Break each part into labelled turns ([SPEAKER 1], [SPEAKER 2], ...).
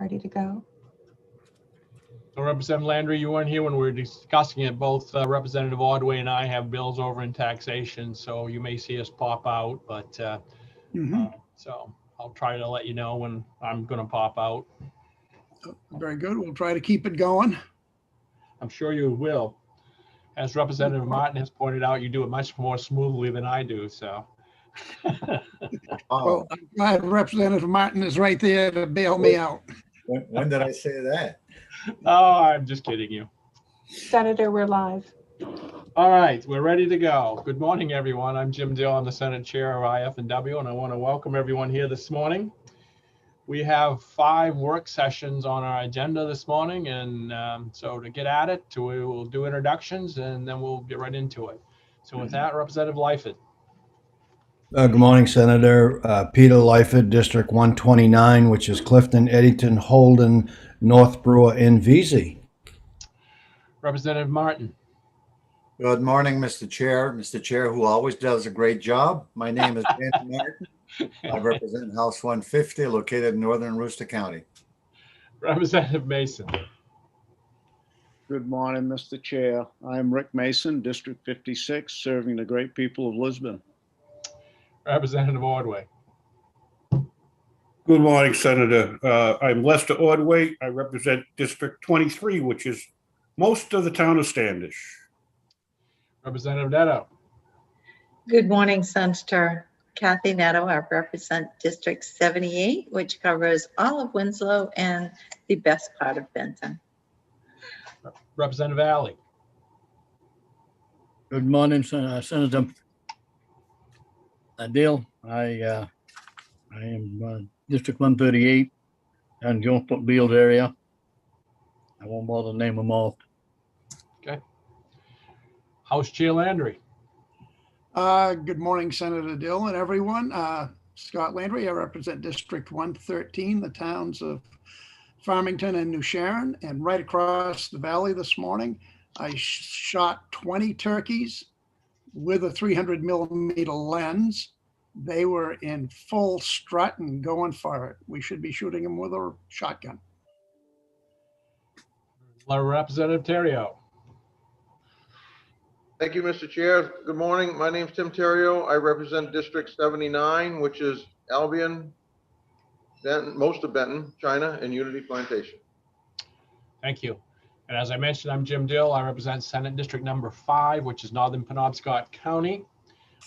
[SPEAKER 1] ready to go.
[SPEAKER 2] So Representative Landry, you weren't here when we were discussing it. Both Representative Ordway and I have bills over in taxation, so you may see us pop out, but so I'll try to let you know when I'm going to pop out.
[SPEAKER 3] Very good. We'll try to keep it going.
[SPEAKER 2] I'm sure you will. As Representative Martin has pointed out, you do it much more smoothly than I do, so.
[SPEAKER 3] Well, I'm glad Representative Martin is right there to bail me out.
[SPEAKER 4] When did I say that?
[SPEAKER 2] Oh, I'm just kidding you.
[SPEAKER 1] Senator, we're live.
[SPEAKER 2] All right, we're ready to go. Good morning, everyone. I'm Jim Dill. I'm the Senate Chair of IFW, and I want to welcome everyone here this morning. We have 5 work sessions on our agenda this morning, and so to get at it, we will do introductions, and then we'll get right into it. So with that, Representative Lyford.
[SPEAKER 5] Good morning, Senator. Peter Lyford, District 129, which is Clifton, Eddington, Holden, North Brewer, and Vesey.
[SPEAKER 2] Representative Martin.
[SPEAKER 4] Good morning, Mr. Chair. Mr. Chair, who always does a great job. My name is Dan Martin. I represent House 150, located in northern Worcester County.
[SPEAKER 2] Representative Mason.
[SPEAKER 6] Good morning, Mr. Chair. I'm Rick Mason, District 56, serving the great people of Lisbon.
[SPEAKER 2] Representative Ordway.
[SPEAKER 7] Good morning, Senator. I'm Lester Ordway. I represent District 23, which is most of the town of Standish.
[SPEAKER 2] Representative Neto.
[SPEAKER 8] Good morning, Senator. Kathy Neto. I represent District 78, which covers all of Winslow and the best part of Benton.
[SPEAKER 2] Representative Alley.
[SPEAKER 9] Good morning, Senator Dale. I am District 138 and Johnport Beals area. I won't bother to name them all.
[SPEAKER 2] Okay. House Chair Landry.
[SPEAKER 3] Good morning, Senator Dill and everyone. Scott Landry, I represent District 113, the towns of Farmington and New Sharon. And right across the valley this morning, I shot 20 turkeys with a 300 millimeter lens. They were in full strut and going for it. We should be shooting them with a shotgun.
[SPEAKER 2] Representative Terrio.
[SPEAKER 10] Thank you, Mr. Chair. Good morning. My name is Tim Terrio. I represent District 79, which is Albion, Benton, most of Benton, China, and Unity Plantation.
[SPEAKER 2] Thank you. And as I mentioned, I'm Jim Dill. I represent Senate District number 5, which is Northern Penobscot County.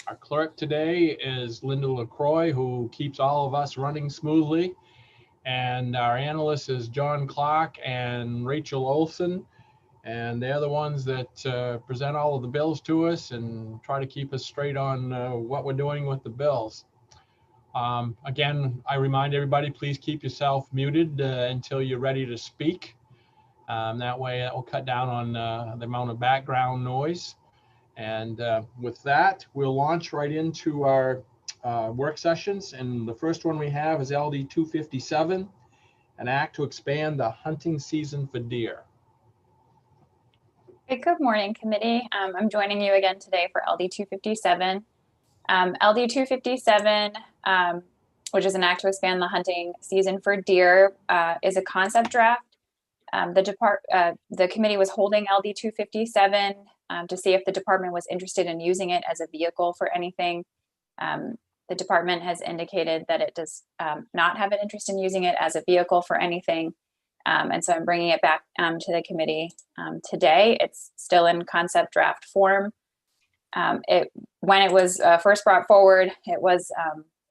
[SPEAKER 2] Our clerk today is Linda LaCroix, who keeps all of us running smoothly. And our analyst is John Clark and Rachel Olson. And they're the ones that present all of the bills to us and try to keep us straight on what we're doing with the bills. Again, I remind everybody, please keep yourself muted until you're ready to speak. That way that will cut down on the amount of background noise. And with that, we'll launch right into our work sessions. And the first one we have is LD 257, an act to expand the hunting season for deer.
[SPEAKER 11] Hey, good morning, committee. I'm joining you again today for LD 257. LD 257, which is an act to expand the hunting season for deer, is a concept draft. The committee was holding LD 257 to see if the department was interested in using it as a vehicle for anything. The department has indicated that it does not have an interest in using it as a vehicle for anything. And so I'm bringing it back to the committee today. It's still in concept draft form. When it was first brought forward, it was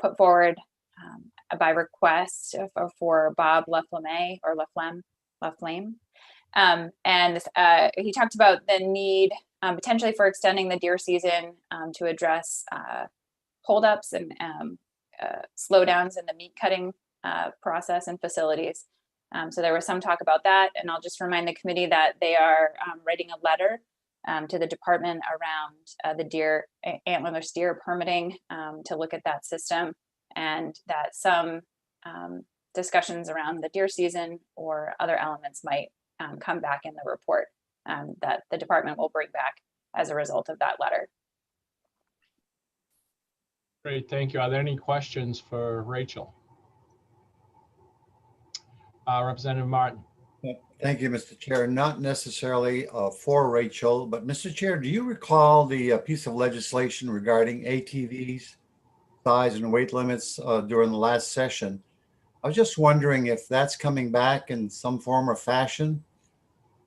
[SPEAKER 11] put forward by request for Bob Laflamme or Laflamme. And he talked about the need potentially for extending the deer season to address holdups and slowdowns in the meat cutting process and facilities. So there was some talk about that, and I'll just remind the committee that they are writing a letter to the department around the antlerless deer permitting to look at that system, and that some discussions around the deer season or other elements might come back in the report that the department will bring back as a result of that letter.
[SPEAKER 2] Great, thank you. Are there any questions for Rachel? Representative Martin.
[SPEAKER 4] Thank you, Mr. Chair. Not necessarily for Rachel, but Mr. Chair, do you recall the piece of legislation regarding ATVs, size and weight limits during the last session? I was just wondering if that's coming back in some form or fashion.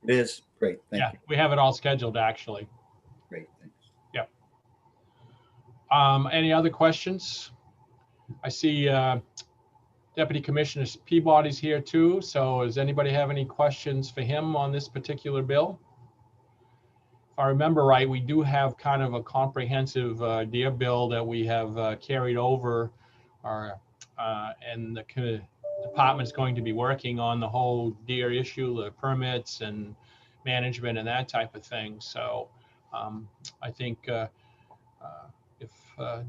[SPEAKER 4] It is. Great. Thank you.
[SPEAKER 2] We have it all scheduled, actually.
[SPEAKER 4] Great. Thanks.
[SPEAKER 2] Yep. Any other questions? I see Deputy Commissioner Peabody's here too. So does anybody have any questions for him on this particular bill? If I remember right, we do have kind of a comprehensive deer bill that we have carried over, and the department's going to be working on the whole deer issue, the permits and management and that type of thing. So I think if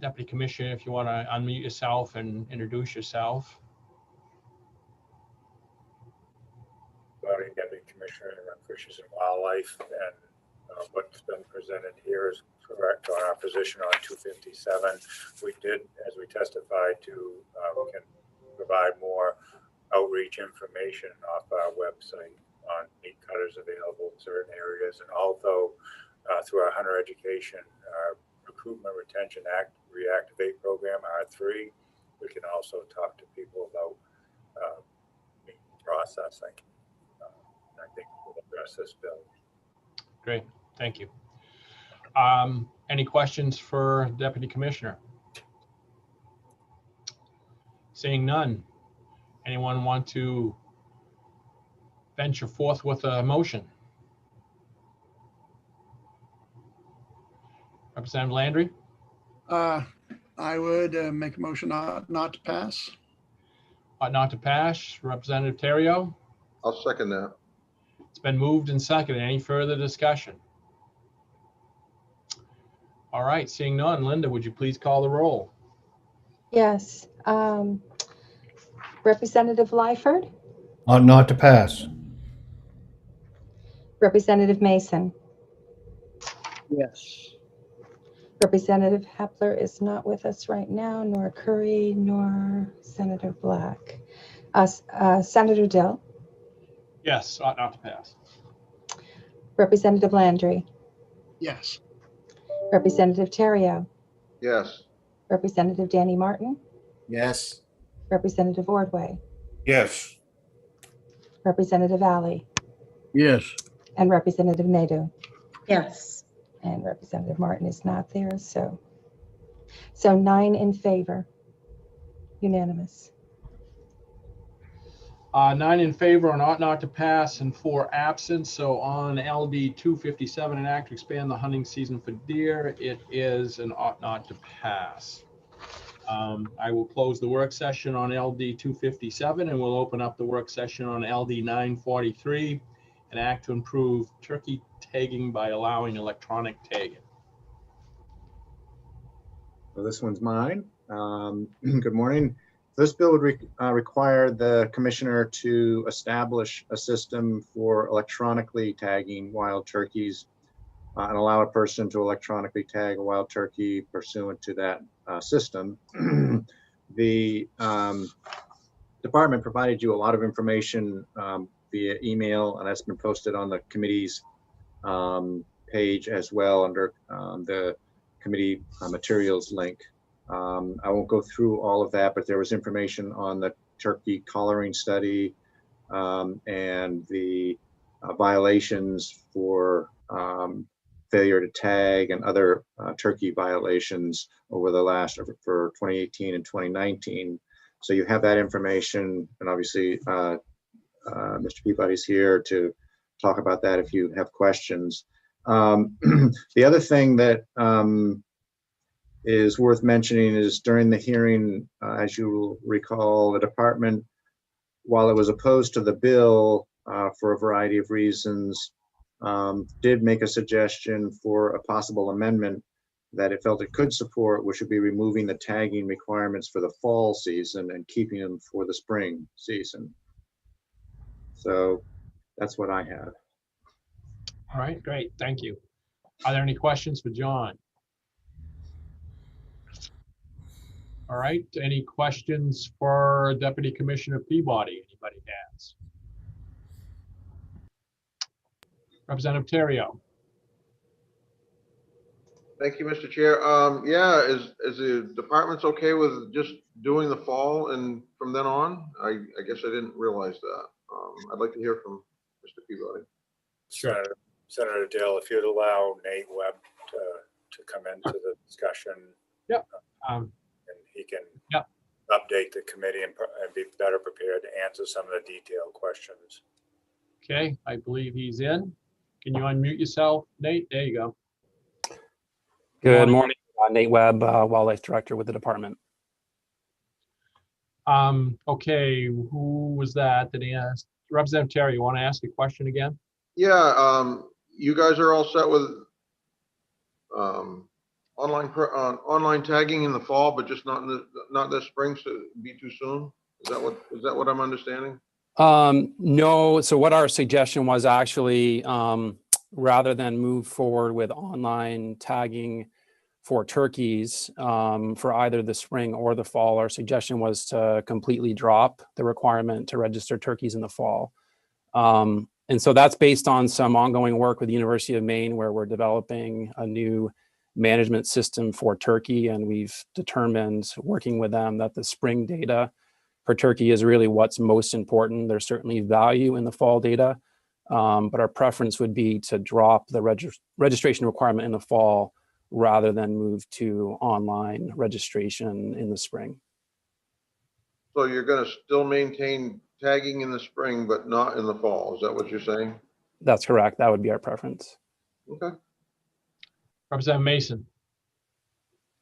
[SPEAKER 2] Deputy Commissioner, if you want to unmute yourself and introduce yourself.
[SPEAKER 12] Deputy Commissioner of Fisheries and Wildlife, and what's been presented here is correct on our position on 257. We did, as we testified to, we can provide more outreach information off our website on meat cutters available in certain areas, and also through our hunter education, our Recruitment Retention Act Reactivate program, R3, we can also talk to people about meat processing. I think we'll address this bill.
[SPEAKER 2] Great, thank you. Any questions for Deputy Commissioner? Seeing none. Anyone want to venture forth with a motion? Representative Landry?
[SPEAKER 3] I would make a motion not to pass.
[SPEAKER 2] Ought not to pass. Representative Terrio?
[SPEAKER 10] I'll second that.
[SPEAKER 2] It's been moved and seconded. Any further discussion? All right, seeing none. Linda, would you please call the roll?
[SPEAKER 1] Yes. Representative Lyford,
[SPEAKER 5] Ought not to pass.
[SPEAKER 1] Representative Mason,
[SPEAKER 6] Yes.
[SPEAKER 1] Representative Hepler is not with us right now, nor Curry, nor Senator Black. Senator Dill,
[SPEAKER 2] Yes, ought not to pass.
[SPEAKER 1] Representative Landry,
[SPEAKER 3] Yes.
[SPEAKER 1] Representative Terrio,
[SPEAKER 10] Yes.
[SPEAKER 1] Representative Danny Martin,
[SPEAKER 4] Yes.
[SPEAKER 1] Representative Ordway,
[SPEAKER 7] Yes.
[SPEAKER 1] Representative Alley,
[SPEAKER 9] Yes.
[SPEAKER 1] and Representative Nadeau.
[SPEAKER 8] Yes.
[SPEAKER 1] And Representative Martin is not there, so 9 in favor, unanimous.
[SPEAKER 2] 9 in favor on ought not to pass and 4 absent. So on LD 257, an act to expand the hunting season for deer, it is an ought not to pass. I will close the work session on LD 257 and we'll open up the work session on LD 943, an act to improve turkey tagging by allowing electronic tagging.
[SPEAKER 13] So this one's mine. Good morning. This bill would require the commissioner to establish a system for electronically tagging wild turkeys and allow a person to electronically tag a wild turkey pursuant to that system. The department provided you a lot of information via email, and that's been posted on the committee's page as well under the committee materials link. I won't go through all of that, but there was information on the turkey collaring study and the violations for failure to tag and other turkey violations over the last for 2018 and 2019. So you have that information, and obviously Mr. Peabody's here to talk about that if you have questions. The other thing that is worth mentioning is during the hearing, as you will recall, the department, while it was opposed to the bill for a variety of reasons, did make a suggestion for a possible amendment that it felt it could support, which would be removing the tagging requirements for the fall season and keeping them for the spring season. So that's what I have.
[SPEAKER 2] All right, great, thank you. Are there any questions for John? All right, any questions for Deputy Commissioner Peabody? Anybody has? Representative Terrio.
[SPEAKER 10] Thank you, Mr. Chair. Yeah, is the department's okay with just doing the fall and from then on? I guess I didn't realize that. I'd like to hear from Mr. Peabody.
[SPEAKER 2] Sure.
[SPEAKER 12] Senator Dill, if you'd allow Nate Webb to come into the discussion.
[SPEAKER 2] Yep.
[SPEAKER 12] And he can
[SPEAKER 2] Yep.
[SPEAKER 12] update the committee and be better prepared to answer some of the detailed questions.
[SPEAKER 2] Okay, I believe he's in. Can you unmute yourself, Nate? There you go.
[SPEAKER 14] Good morning. Nate Webb, Wildlife Director with the department.
[SPEAKER 2] Okay, who was that? Did he ask? Representative Terry, you want to ask a question again?
[SPEAKER 10] Yeah, you guys are all set with online tagging in the fall, but just not this spring, so it'd be too soon. Is that what I'm understanding?
[SPEAKER 14] No. So what our suggestion was actually, rather than move forward with online tagging for turkeys for either the spring or the fall, our suggestion was to completely drop the requirement to register turkeys in the fall. And so that's based on some ongoing work with the University of Maine, where we're developing a new management system for turkey. And we've determined, working with them, that the spring data for turkey is really what's most important. There's certainly value in the fall data, but our preference would be to drop the registration requirement in the fall rather than move to online registration in the spring.
[SPEAKER 10] So you're going to still maintain tagging in the spring, but not in the fall. Is that what you're saying?
[SPEAKER 14] That's correct. That would be our preference.
[SPEAKER 10] Okay.
[SPEAKER 2] Representative Mason.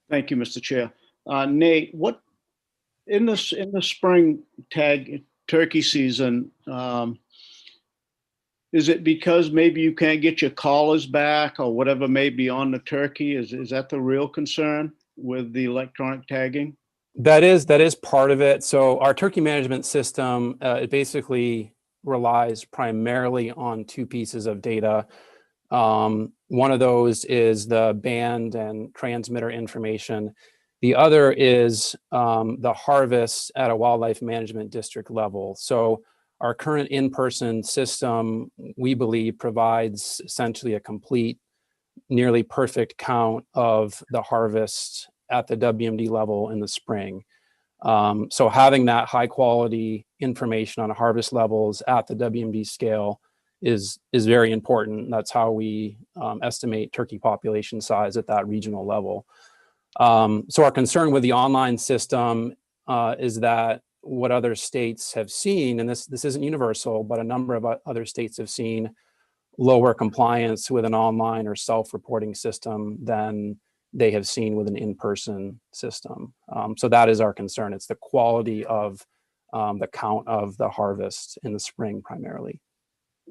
[SPEAKER 6] Thank you, Mr. Chair. Nate, what in the spring tag turkey season, is it because maybe you can't get your collars back or whatever may be on the turkey? Is that the real concern with the electronic tagging?
[SPEAKER 14] That is part of it. So our turkey management system, it basically relies primarily on two pieces of data. One of those is the band and transmitter information. The other is the harvest at a wildlife management district level. So our current in-person system, we believe, provides essentially a complete, nearly perfect count of the harvest at the WMD level in the spring. So having that high quality information on harvest levels at the WMD scale is very important. That's how we estimate turkey population size at that regional level. So our concern with the online system is that what other states have seen, and this isn't universal, but a number of other states have seen lower compliance with an online or self-reporting system than they have seen with an in-person system. So that is our concern. It's the quality of the count of the harvest in the spring primarily.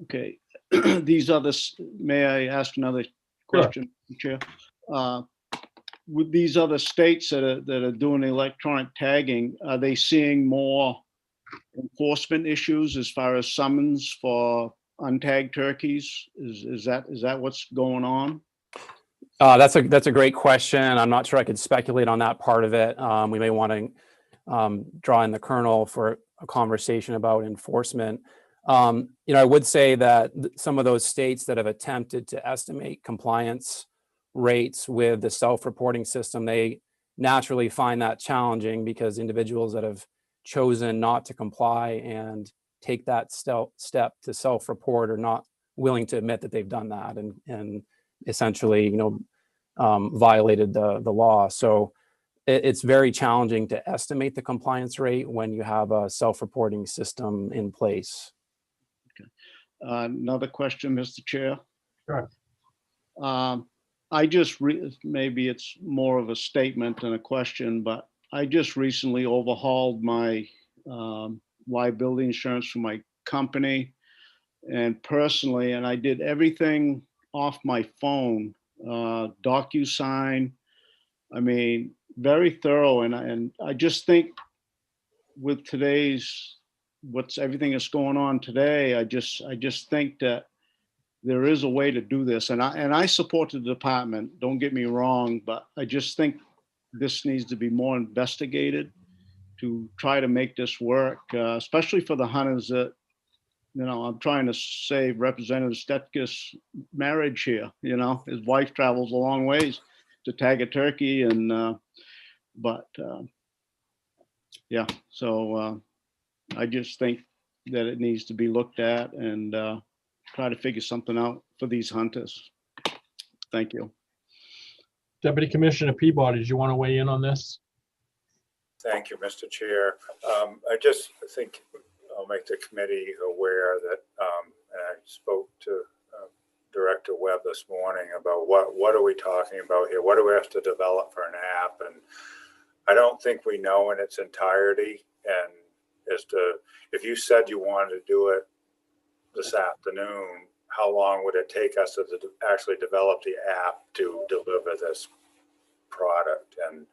[SPEAKER 6] Okay. May I ask another question, Chair? With these other states that are doing electronic tagging, are they seeing more enforcement issues as far as summons for untagged turkeys? Is that what's going on?
[SPEAKER 14] That's a great question. I'm not sure I could speculate on that part of it. We may want to draw in the colonel for a conversation about enforcement. I would say that some of those states that have attempted to estimate compliance rates with the self-reporting system, they naturally find that challenging because individuals that have chosen not to comply and take that step to self-report are not willing to admit that they've done that and essentially, violated the law. So it's very challenging to estimate the compliance rate when you have a self-reporting system in place.
[SPEAKER 6] Okay. Another question, Mr. Chair.
[SPEAKER 2] Sure.
[SPEAKER 6] Maybe it's more of a statement than a question, but I just recently overhauled my liability insurance for my company and personally, and I did everything off my phone, DocuSign. I mean, very thorough. And I just think with everything that's going on today, I just think that there is a way to do this. And I support the department, don't get me wrong, but I just think this needs to be more investigated to try to make this work, especially for the hunters that I'm trying to save Representative Stetka's marriage here, his wife travels a long ways to tag a turkey yeah, so I just think that it needs to be looked at and try to figure something out for these hunters. Thank you.
[SPEAKER 2] Deputy Commissioner Peabody, did you want to weigh in on this?
[SPEAKER 12] Thank you, Mr. Chair. I just think I'll make the committee aware that, and I spoke to Director Webb this morning about what are we talking about here? What do we have to develop for an app? And I don't think we know in its entirety. And as to, if you said you wanted to do it this afternoon, how long would it take us to actually develop the app to deliver this product? And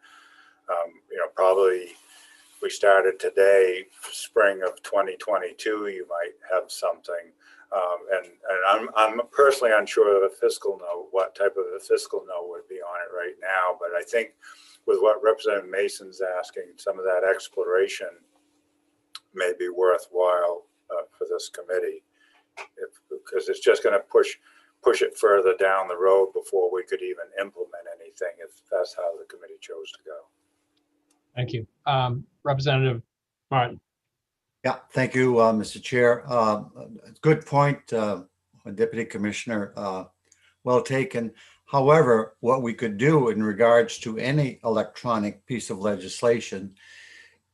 [SPEAKER 12] probably if we started today, spring of 2022, you might have something. And I'm personally unsure of a fiscal note, what type of a fiscal note would be on it right now. But I think with what Representative Mason's asking, some of that exploration may be worthwhile for this committee, because it's just going to push it further down the road before we could even implement anything, if that's how the committee chose to go.
[SPEAKER 2] Thank you. Representative Martin.
[SPEAKER 4] Yeah, thank you, Mr. Chair. Good point, Deputy Commissioner. Well taken. However, what we could do in regards to any electronic piece of legislation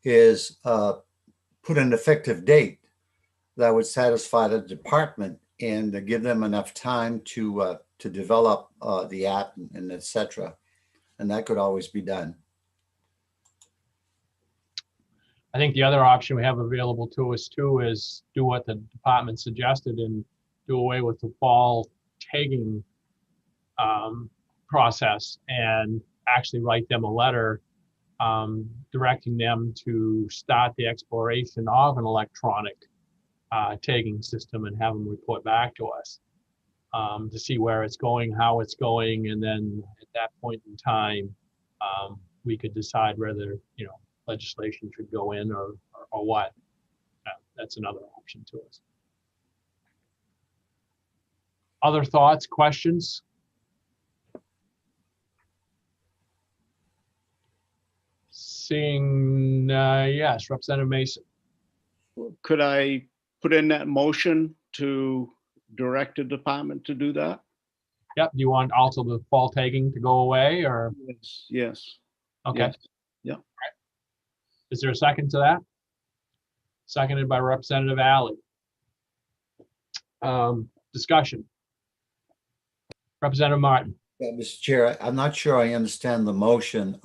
[SPEAKER 4] is put an effective date that would satisfy the department and give them enough time to develop the app and et cetera. And that could always be done.
[SPEAKER 2] I think the other option we have available to us too is do what the department suggested and do away with the fall tagging process and actually write them a letter directing them to start the exploration of an electronic tagging system and have them report back to us to see where it's going, how it's going, and then at that point in time we could decide whether legislation should go in or what. That's another option to us. Other thoughts, questions? Seeing yes, Representative Mason.
[SPEAKER 6] Could I put in that motion to direct the department to do that?
[SPEAKER 2] Yep. Do you want also the fall tagging to go away, or?
[SPEAKER 6] Yes.
[SPEAKER 2] Okay.
[SPEAKER 6] Yes. Yeah.
[SPEAKER 2] Right. Is there a second to that? Seconded by Representative Alley. Discussion. Representative Martin.
[SPEAKER 4] Yeah, Mr. Chair, I'm not sure I understand the motion.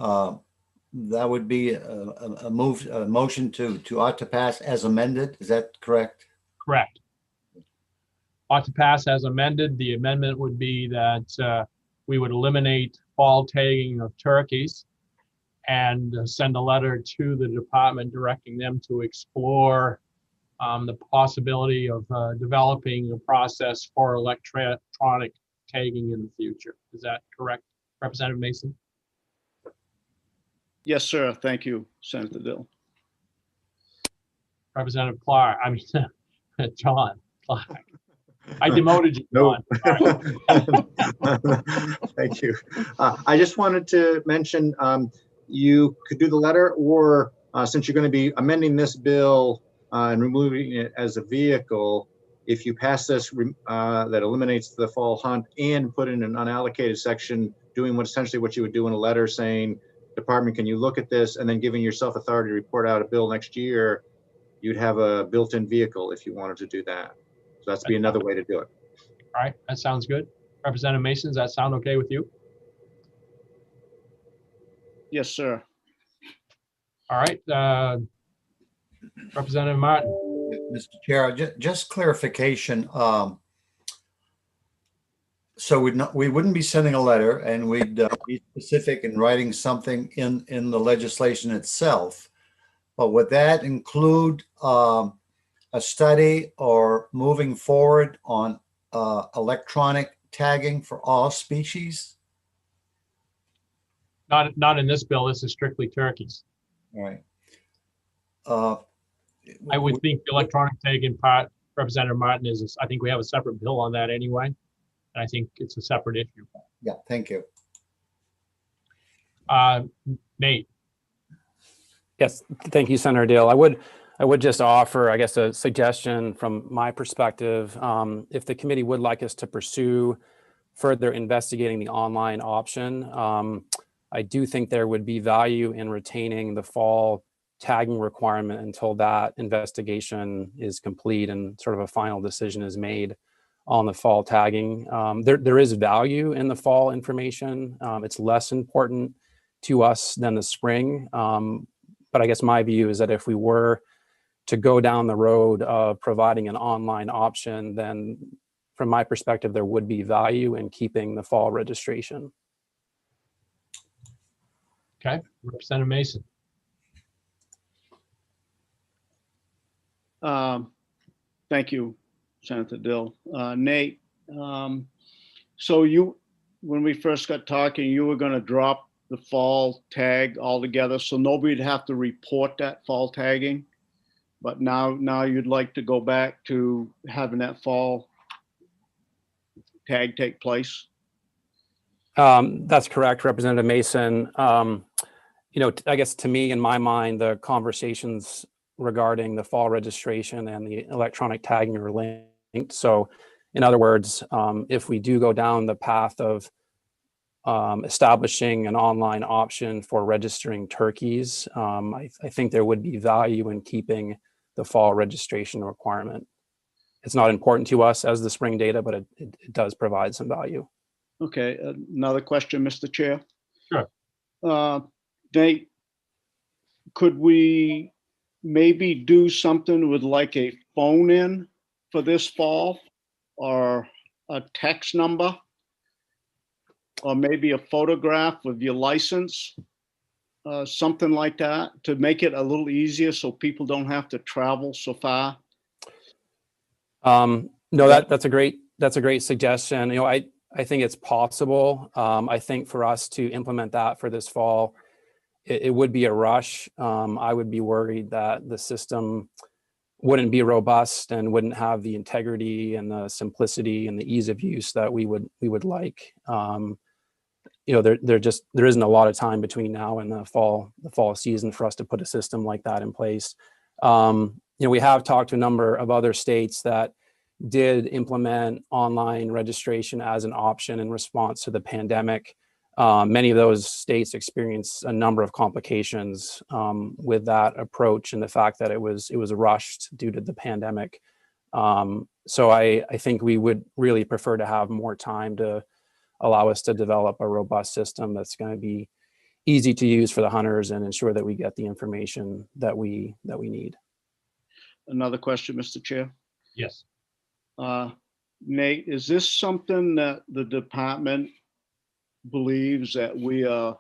[SPEAKER 4] That would be a motion to ought to pass as amended. Is that correct?
[SPEAKER 2] Correct. Ought to pass as amended. The amendment would be that we would eliminate fall tagging of turkeys and send a letter to the department directing them to explore the possibility of developing a process for electronic tagging in the future. Is that correct, Representative Mason?
[SPEAKER 6] Yes, sir. Thank you, Senator Dill.
[SPEAKER 2] Representative Clark, I mean, John Clark. I demoted you, John.
[SPEAKER 13] Thank you. I just wanted to mention you could do the letter, or since you're going to be amending this bill and removing it as a vehicle, if you pass this that eliminates the fall hunt and put in an unallocated section, doing essentially what you would do in a letter saying, department, can you look at this, and then giving yourself authority to report out a bill next year, you'd have a built-in vehicle if you wanted to do that. So that's be another way to do it.
[SPEAKER 2] All right, that sounds good. Representative Mason, does that sound okay with you?
[SPEAKER 6] Yes, sir.
[SPEAKER 2] All right, Representative Martin.
[SPEAKER 4] Mr. Chair, just clarification. So we wouldn't be sending a letter, and we'd be specific in writing something in the legislation itself. But would that include a study or moving forward on electronic tagging for all species?
[SPEAKER 2] Not in this bill. This is strictly turkeys.
[SPEAKER 4] All right.
[SPEAKER 2] I would think the electronic tagging part Representative Martin I think we have a separate bill on that anyway. And I think it's a separate issue.
[SPEAKER 4] Yeah, thank you.
[SPEAKER 2] Nate.
[SPEAKER 14] Yes, thank you, Senator Dale. I would just offer, I guess, a suggestion from my perspective. If the committee would like us to pursue further investigating the online option, I do think there would be value in retaining the fall tagging requirement until that investigation is complete and sort of a final decision is made on the fall tagging. There is value in the fall information. It's less important to us than the spring. But I guess my view is that if we were to go down the road of providing an online option, then from my perspective, there would be value in keeping the fall registration.
[SPEAKER 2] Okay, Representative Mason.
[SPEAKER 6] Thank you, Senator Dill. Nate, so when we first got talking, you were going to drop the fall tag altogether, so nobody'd have to report that fall tagging. But now you'd like to go back to having that fall tag take place?
[SPEAKER 14] That's correct, Representative Mason. I guess to me, in my mind, the conversations regarding the fall registration and the electronic tagging are linked. So in other words, if we do go down the path of establishing an online option for registering turkeys, I think there would be value in keeping the fall registration requirement. It's not important to us as the spring data, but it does provide some value.
[SPEAKER 6] Okay, another question, Mr. Chair.
[SPEAKER 2] Sure.
[SPEAKER 6] Nate, could we maybe do something with like a phone in for this fall, or a text number, or maybe a photograph of your license, something like that, to make it a little easier so people don't have to travel so far?
[SPEAKER 14] No, that's a great suggestion. I think it's possible. I think for us to implement that for this fall, it would be a rush. I would be worried that the system wouldn't be robust and wouldn't have the integrity and the simplicity and the ease of use that we would like. There isn't a lot of time between now and the fall season for us to put a system like that in place. We have talked to a number of other states that did implement online registration as an option in response to the pandemic. Many of those states experienced a number of complications with that approach, and the fact that it was rushed due to the pandemic. So I think we would really prefer to have more time to allow us to develop a robust system that's going to be easy to use for the hunters and ensure that we get the information that we need.
[SPEAKER 6] Another question, Mr. Chair.
[SPEAKER 2] Yes.
[SPEAKER 6] Nate, is this something that the department believes that we are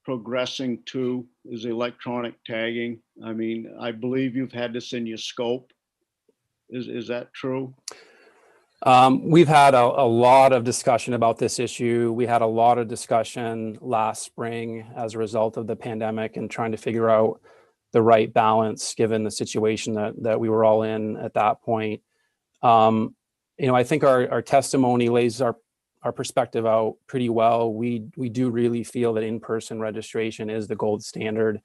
[SPEAKER 6] progressing to, is electronic tagging? I mean, I believe you've had this in your scope. Is that true?
[SPEAKER 14] We've had a lot of discussion about this issue. We had a lot of discussion last spring as a result of the pandemic and trying to figure out the right balance given the situation that we were all in at that point. I think our testimony lays our perspective out pretty well. We do really feel that in-person registration is the gold standard.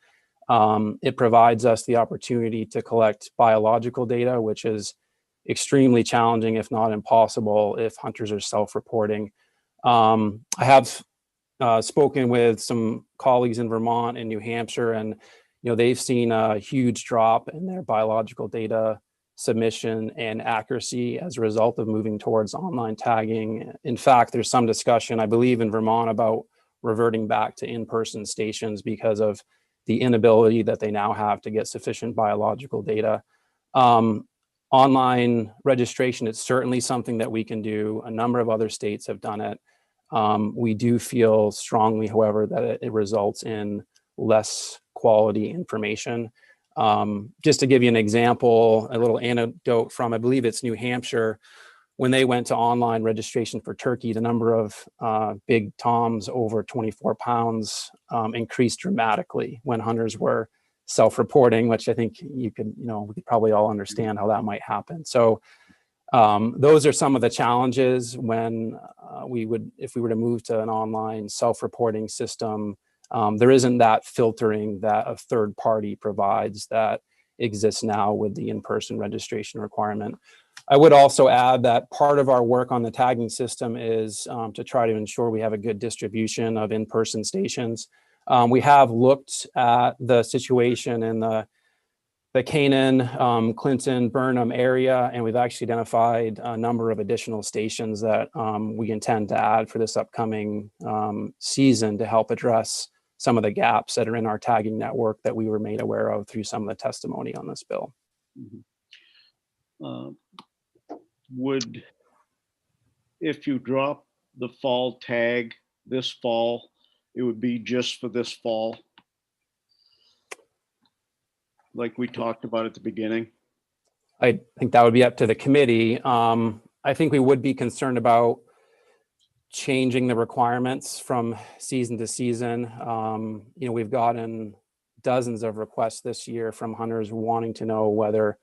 [SPEAKER 14] It provides us the opportunity to collect biological data, which is extremely challenging, if not impossible, if hunters are self-reporting. I have spoken with some colleagues in Vermont and New Hampshire, and they've seen a huge drop in their biological data submission and accuracy as a result of moving towards online tagging. In fact, there's some discussion, I believe, in Vermont about reverting back to in-person stations because of the inability that they now have to get sufficient biological data. Online registration is certainly something that we can do. A number of other states have done it. We do feel strongly, however, that it results in less quality information. Just to give you an example, a little anecdote from, I believe it's New Hampshire, when they went to online registration for turkey, the number of big toms over 24 pounds increased dramatically when hunters were self-reporting, which I think we could probably all understand how that might happen. So Those are some of the challenges when if we were to move to an online self-reporting system. There isn't that filtering that a third party provides that exists now with the in-person registration requirement. I would also add that part of our work on the tagging system is to try to ensure we have a good distribution of in-person stations. We have looked at the situation in the Canaan, Clinton, Burnham area, and we've actually identified a number of additional stations that we intend to add for this upcoming season to help address some of the gaps that are in our tagging network that we were made aware of through some of the testimony on this bill.
[SPEAKER 6] Would, if you drop the fall tag this fall, it would be just for this fall? Like we talked about at the beginning?
[SPEAKER 14] I think that would be up to the committee. I think we would be concerned about changing the requirements from season to season. We've gotten dozens of requests this year from hunters wanting to know whether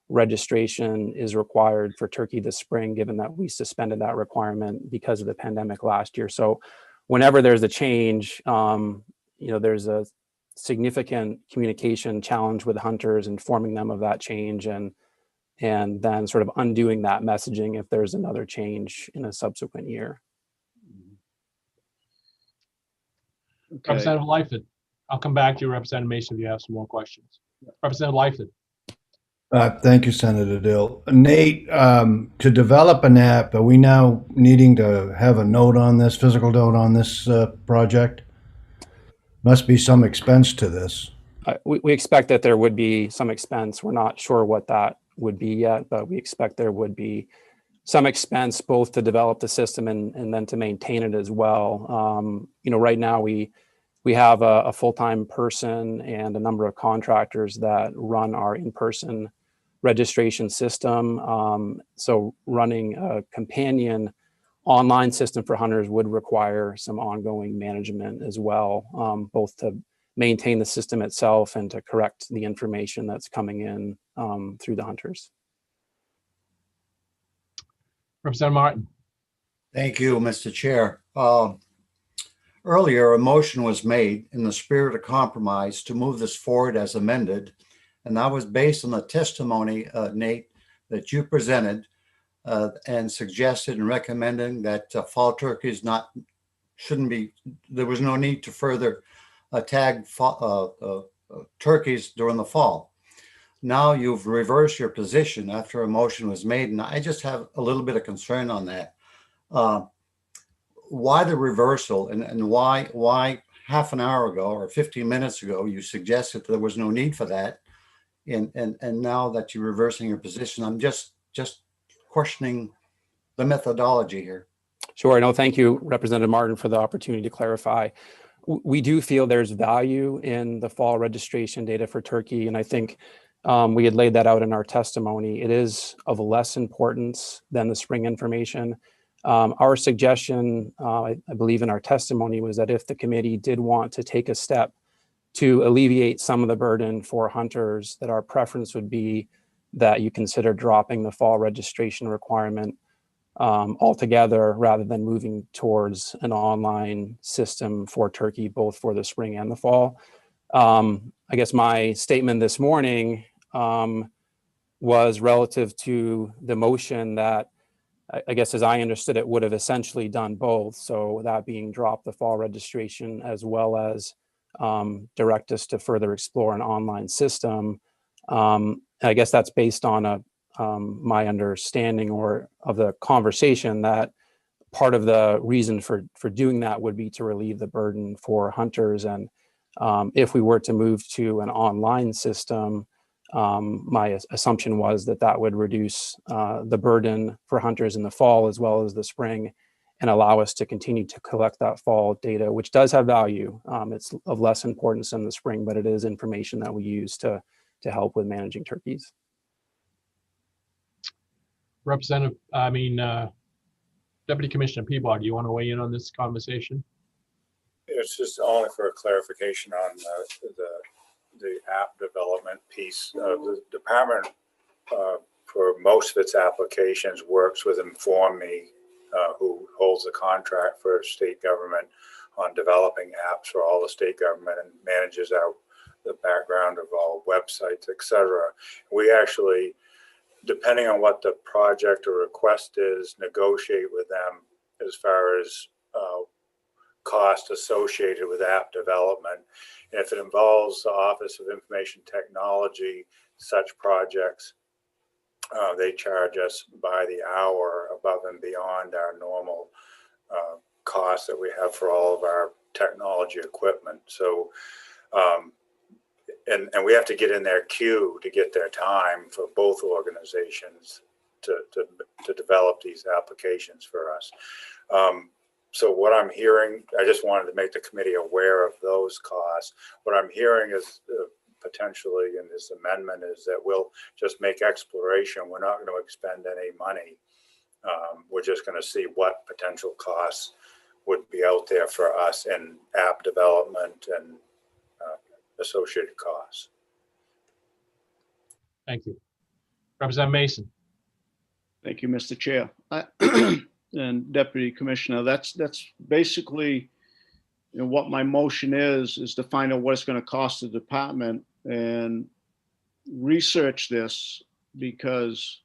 [SPEAKER 14] registration is required for turkey this spring, given that we suspended that requirement because of the pandemic last year. So whenever there's a change, there's a significant communication challenge with hunters, informing them of that change and then sort of undoing that messaging if there's another change in a subsequent year.
[SPEAKER 6] Okay.
[SPEAKER 2] Representative Lightfoot, I'll come back to you, Representative Mason, if you have some more questions. Representative Lightfoot.
[SPEAKER 5] Thank you, Senator Dill. Nate, to develop an app, are we now needing to have a note on this, physical note on this project? Must be some expense to this.
[SPEAKER 14] We expect that there would be some expense. We're not sure what that would be yet, but we expect there would be some expense both to develop the system and then to maintain it as well. Right now we have a full-time person and a number of contractors that run our in-person registration system. So running a companion online system for hunters would require some ongoing management as well, both to maintain the system itself and to correct the information that's coming in through the hunters.
[SPEAKER 2] Representative Martin.
[SPEAKER 4] Thank you, Mr. Chair. Earlier, a motion was made in the spirit of compromise to move this forward as amended, and that was based on the testimony, Nate, that you presented and suggested and recommending that fall turkeys shouldn't be. There was no need to further tag turkeys during the fall. Now you've reversed your position after a motion was made, and I just have a little bit of concern on that. Why the reversal, and why half an hour ago or 15 minutes ago you suggested there was no need for that, and now that you're reversing your position, I'm just questioning the methodology here.
[SPEAKER 14] Sure. No, thank you, Representative Martin, for the opportunity to clarify. We do feel there's value in the fall registration data for turkey, and I think we had laid that out in our testimony. It is of less importance than the spring information. Our suggestion, I believe in our testimony, was that if the committee did want to take a step to alleviate some of the burden for hunters, that our preference would be that you consider dropping the fall registration requirement altogether rather than moving towards an online system for turkey, both for the spring and the fall. I guess my statement this morning was relative to the motion that I guess, as I understood it, would have essentially done both. So that being drop the fall registration as well as direct us to further explore an online system. I guess that's based on my understanding of the conversation that part of the reason for doing that would be to relieve the burden for hunters. And if we were to move to an online system, my assumption was that would reduce the burden for hunters in the fall as well as the spring and allow us to continue to collect that fall data, which does have value. It's of less importance in the spring, but it is information that we use to help with managing turkeys.
[SPEAKER 2] Deputy Commissioner Peabody, you want to weigh in on this conversation?
[SPEAKER 12] It's just only for a clarification on the app development piece. The department for most of its applications, works with Inform Me, who holds the contract for state government on developing apps for all the state government and manages the background of all websites, etc. We actually, depending on what the project or request is, negotiate with them as far as cost associated with app development. And if it involves the Office of Information Technology, such projects, they charge us by the hour above and beyond our normal costs that we have for all of our technology equipment. So, and we have to get in their queue to get their time for both organizations to develop these applications for us. So what I'm hearing, I just wanted to make the committee aware of those costs. What I'm hearing is potentially in this amendment is that we'll just make exploration. We're not going to expend any money. We're just going to see what potential costs would be out there for us in app development and associated costs.
[SPEAKER 2] Thank you. Representative Mason.
[SPEAKER 6] Thank you, Mr. Chair. And Deputy Commissioner, that's basically, you know, what my motion is to find out what it's going to cost the department and research this, because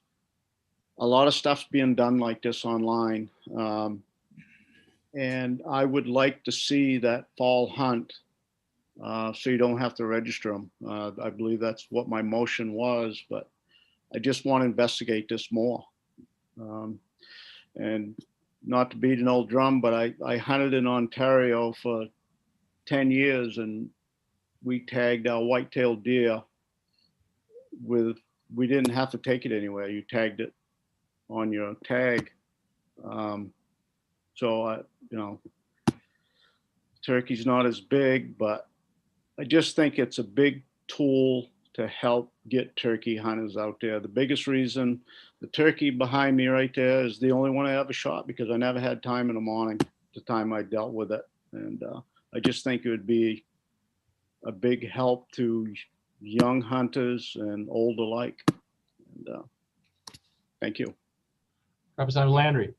[SPEAKER 6] a lot of stuff's being done like this online. And I would like to see that fall hunt so you don't have to register them. I believe that's what my motion was, but I just want to investigate this more. And not to beat an old drum, but I hunted in Ontario for 10 years and we tagged our white-tailed deer with, we didn't have to take it anywhere. You tagged it on your tag. So, you know, turkey's not as big, but I just think it's a big tool to help get turkey hunters out there. The biggest reason, the turkey behind me right there is the only one I ever shot because I never had time in the morning, the time I dealt with it. And I just think it would be a big help to young hunters and old alike. And thank you.
[SPEAKER 2] Representative Landry.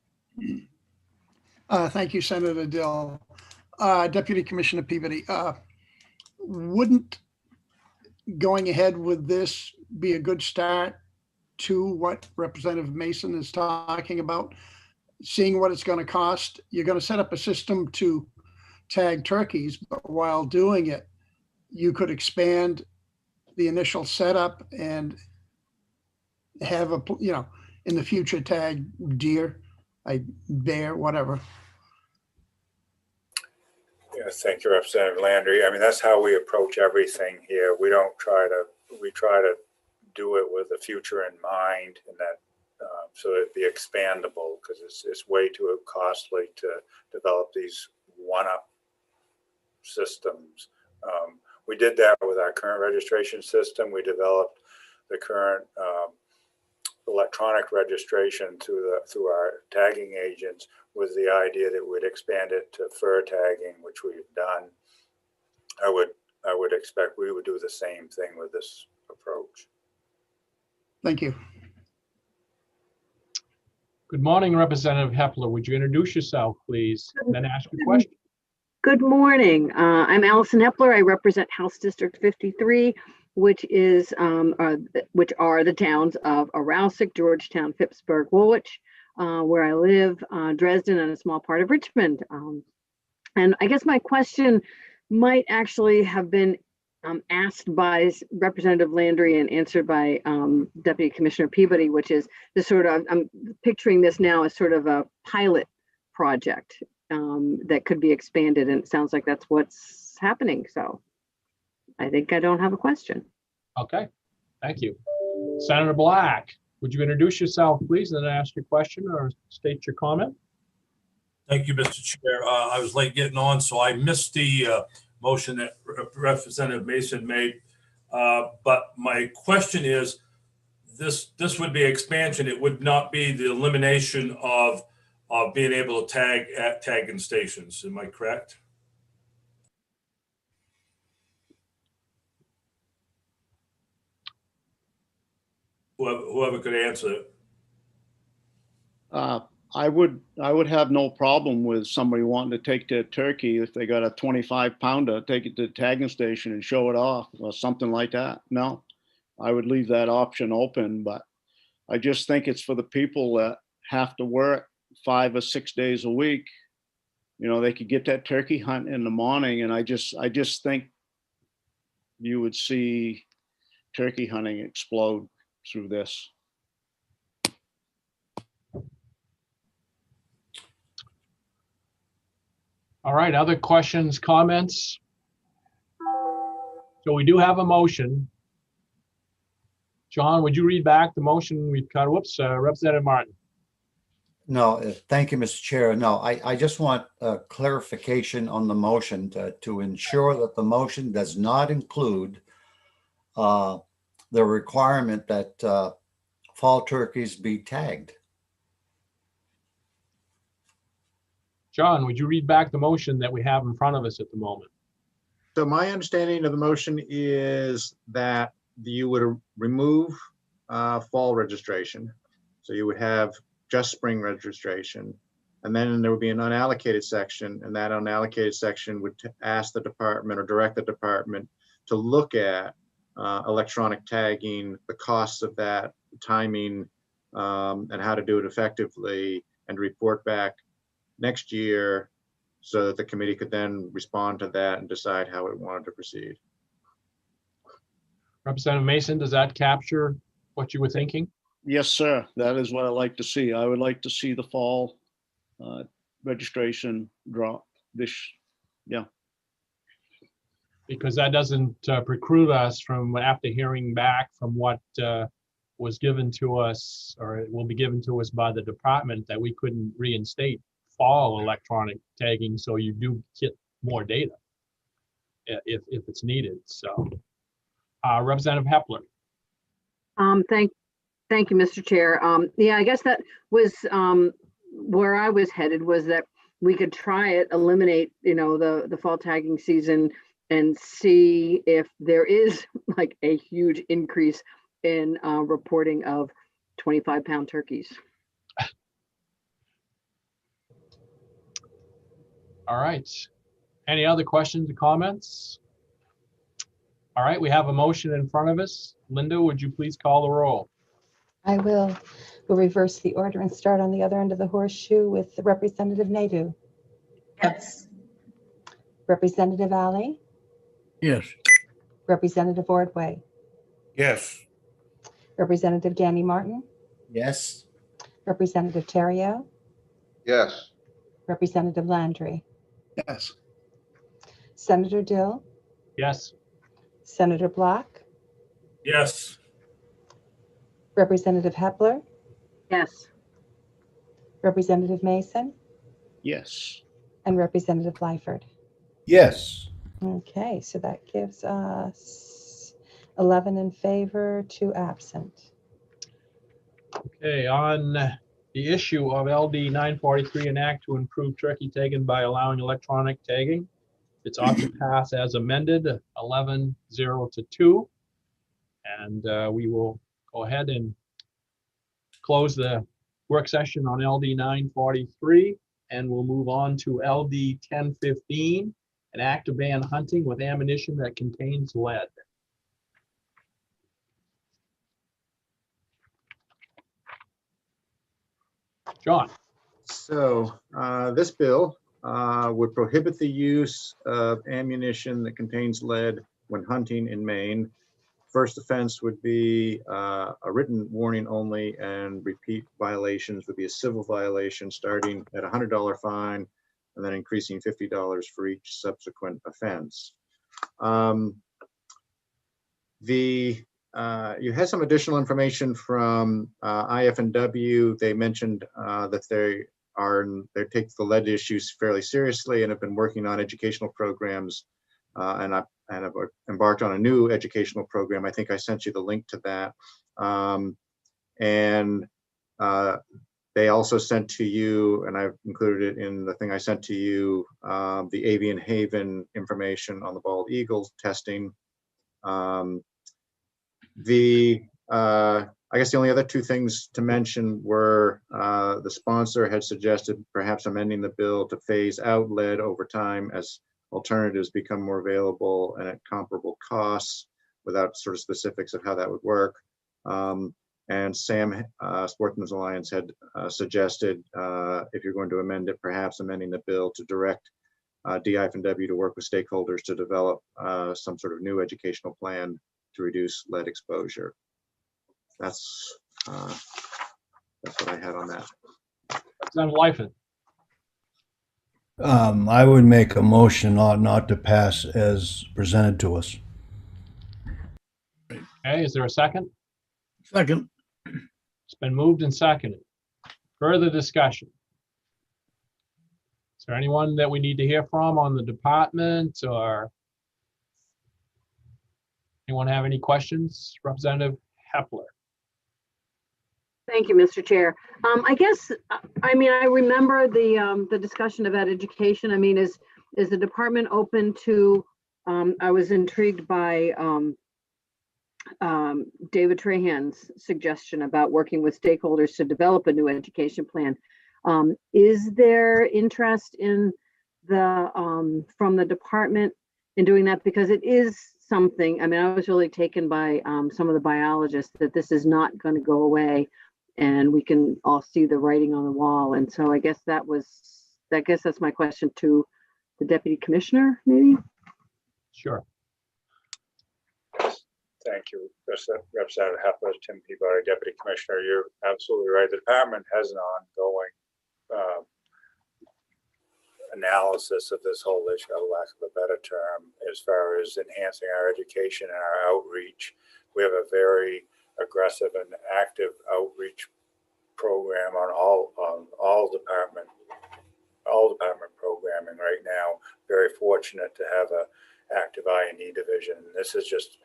[SPEAKER 3] Thank you, Senator Dill. Deputy Commissioner Peabody, wouldn't going ahead with this be a good start to what Representative Mason is talking about? Seeing what it's going to cost. You're going to set up a system to tag turkeys, but while doing it, you could expand the initial setup and have a, you know, in the future tag deer, bear, whatever.
[SPEAKER 12] Yeah, thank you, Representative Landry. I mean, that's how we approach everything here. We try to do it with the future in mind, and that so it'd be expandable, because it's way too costly to develop these one-up systems. We did that with our current registration system. We developed the current electronic registration through our tagging agents, with the idea that we'd expand it to fur tagging, which we've done. I would expect we would do the same thing with this approach.
[SPEAKER 3] Thank you.
[SPEAKER 2] Good morning, Representative Hepler. Would you introduce yourself, please, and then ask your question?
[SPEAKER 15] Good morning. I'm Allison Hepler. I represent House District 53, which is which are the towns of Arousik, Georgetown, Phippsburg, Woolwich, where I live, Dresden, and a small part of Richmond. And I guess my question might actually have been asked by Representative Landry and answered by Deputy Commissioner Peabody, which is the sort of, I'm picturing this now as sort of a pilot project that could be expanded, and it sounds like that's what's happening. So I think I don't have a question.
[SPEAKER 2] Okay, thank you. Senator Black, would you introduce yourself, please, and then ask your question or state your comment?
[SPEAKER 16] Thank you, Mr. Chair. I was late getting on, so I missed the motion that Representative Mason made. But my question is, this would be expansion. It would not be the elimination of being able to tag at tagging stations. Am I correct? whoever could answer it.
[SPEAKER 6] I would have no problem with somebody wanting to take their turkey if they got a 25-pounder, take it to the tagging station and show it off or something like that. No, I would leave that option open, but I just think it's for the people that have to work 5 or 6 days a week. You know, they could get that turkey hunt in the morning, and I just think you would see turkey hunting explode through this.
[SPEAKER 2] All right, other questions, comments? So we do have a motion. John, would you read back the motion we've got? Whoops, Representative Martin.
[SPEAKER 4] No, thank you, Mr. Chair. No, I just want clarification on the motion to ensure that the motion does not include the requirement that fall turkeys be tagged.
[SPEAKER 2] John, would you read back the motion that we have in front of us at the moment?
[SPEAKER 13] So my understanding of the motion is that you would remove fall registration. So you would have just spring registration. And then there would be an unallocated section, and that unallocated section would ask the department or direct the department to look at electronic tagging, the costs of that, timing, and how to do it effectively, and report back next year so that the committee could then respond to that and decide how it wanted to proceed.
[SPEAKER 2] Representative Mason, does that capture what you were thinking?
[SPEAKER 6] Yes, sir. That is what I like to see. I would like to see the fall registration drop this, yeah.
[SPEAKER 2] Because that doesn't preclude us from, after hearing back from what was given to us, or it will be given to us by the department, that we couldn't reinstate fall electronic tagging, so you do get more data if it's needed. So, Representative Hepler.
[SPEAKER 15] Thank you, Mr. Chair. Yeah, I guess that was where I was headed, was that we could try it, eliminate, you know, the fall tagging season, and see if there is like a huge increase in reporting of 25-pound turkeys.
[SPEAKER 2] All right. Any other questions or comments? All right, we have a motion in front of us. Linda, would you please call the roll?
[SPEAKER 1] I will. We'll reverse the order and start on the other end of the horseshoe with Representative Naidoo.
[SPEAKER 8] Yes.
[SPEAKER 1] Representative Ali.
[SPEAKER 9] Yes.
[SPEAKER 1] Representative Ordway.
[SPEAKER 7] Yes.
[SPEAKER 1] Representative Danny Martin.
[SPEAKER 4] Yes.
[SPEAKER 1] Representative Theriault.
[SPEAKER 10] Yes.
[SPEAKER 1] Representative Landry.
[SPEAKER 3] Yes.
[SPEAKER 1] Senator Dill.
[SPEAKER 2] Yes.
[SPEAKER 1] Senator Black.
[SPEAKER 16] Yes.
[SPEAKER 1] Representative Hepler.
[SPEAKER 15] Yes.
[SPEAKER 1] Representative Mason.
[SPEAKER 6] Yes.
[SPEAKER 1] And Representative Lyford.
[SPEAKER 5] Yes.
[SPEAKER 1] Okay, so that gives us 11 in favor, 2 absent.
[SPEAKER 2] Okay, on the issue of LD 943, an act to improve turkey tagging by allowing electronic tagging, it's ought to pass as amended, 11-0 to 2. And we will go ahead and close the work session on LD 943, and we'll move on to LD 1015, an act to ban hunting with ammunition that contains lead. John.
[SPEAKER 13] So this bill would prohibit the use of ammunition that contains lead when hunting in Maine. First offense would be a written warning only, and repeat violations would be a civil violation starting at a $100 fine and then increasing $50 for each subsequent offense. You had some additional information from IFW. They mentioned that they take the lead issues fairly seriously and have been working on educational programs, and have embarked on a new educational program. I think I sent you the link to that. They also sent to you, and I've included it in the thing I sent to you, the Avian Haven information on the bald eagle testing. The I guess the only other two things to mention were the sponsor had suggested perhaps amending the bill to phase out lead over time as alternatives become more available and at comparable costs, without sort of specifics of how that would work. And Sam, Sportsman's Alliance, had suggested, if you're going to amend it, perhaps amending the bill to direct DIFW to work with stakeholders to develop some sort of new educational plan to reduce lead exposure. That's what I had on that.
[SPEAKER 2] Representative Lightfoot.
[SPEAKER 5] I would make a motion ought not to pass as presented to us.
[SPEAKER 2] Okay, is there a second?
[SPEAKER 9] Second.
[SPEAKER 2] It's been moved and seconded. Further discussion? Is there anyone that we need to hear from on the department, or anyone have any questions? Representative Hepler.
[SPEAKER 15] Thank you, Mr. Chair. I guess, I mean, I remember the discussion about education. I mean, is the department open to, I was intrigued by David Trahan's suggestion about working with stakeholders to develop a new education plan. Is there interest in from the department in doing that? Because it is something, I mean, I was really taken by some of the biologists that this is not going to go away, and we can all see the writing on the wall. And so I guess that's my question to the deputy commissioner, maybe?
[SPEAKER 2] Sure.
[SPEAKER 12] Thank you, Representative Hepler. Tim Peabody, Deputy Commissioner. You're absolutely right. The department has an ongoing analysis of this whole issue, for lack of a better term, as far as enhancing our education and our outreach. We have a very aggressive and active outreach program on all department programming right now. Very fortunate to have a active I&E division. This is just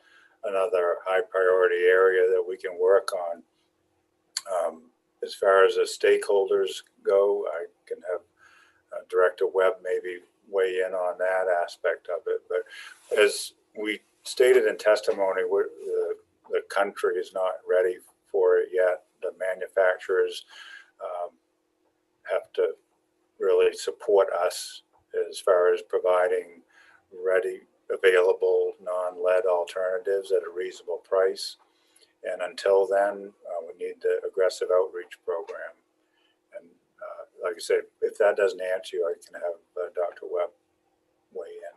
[SPEAKER 12] another high priority area that we can work on. As far as the stakeholders go, I can have Director Webb maybe weigh in on that aspect of it. But as we stated in testimony, the country is not ready for it yet. The manufacturers have to really support us as far as providing ready, available non-lead alternatives at a reasonable price. And until then, we need the aggressive outreach program. And like I said, if that doesn't answer you, I can have Dr. Webb weigh in.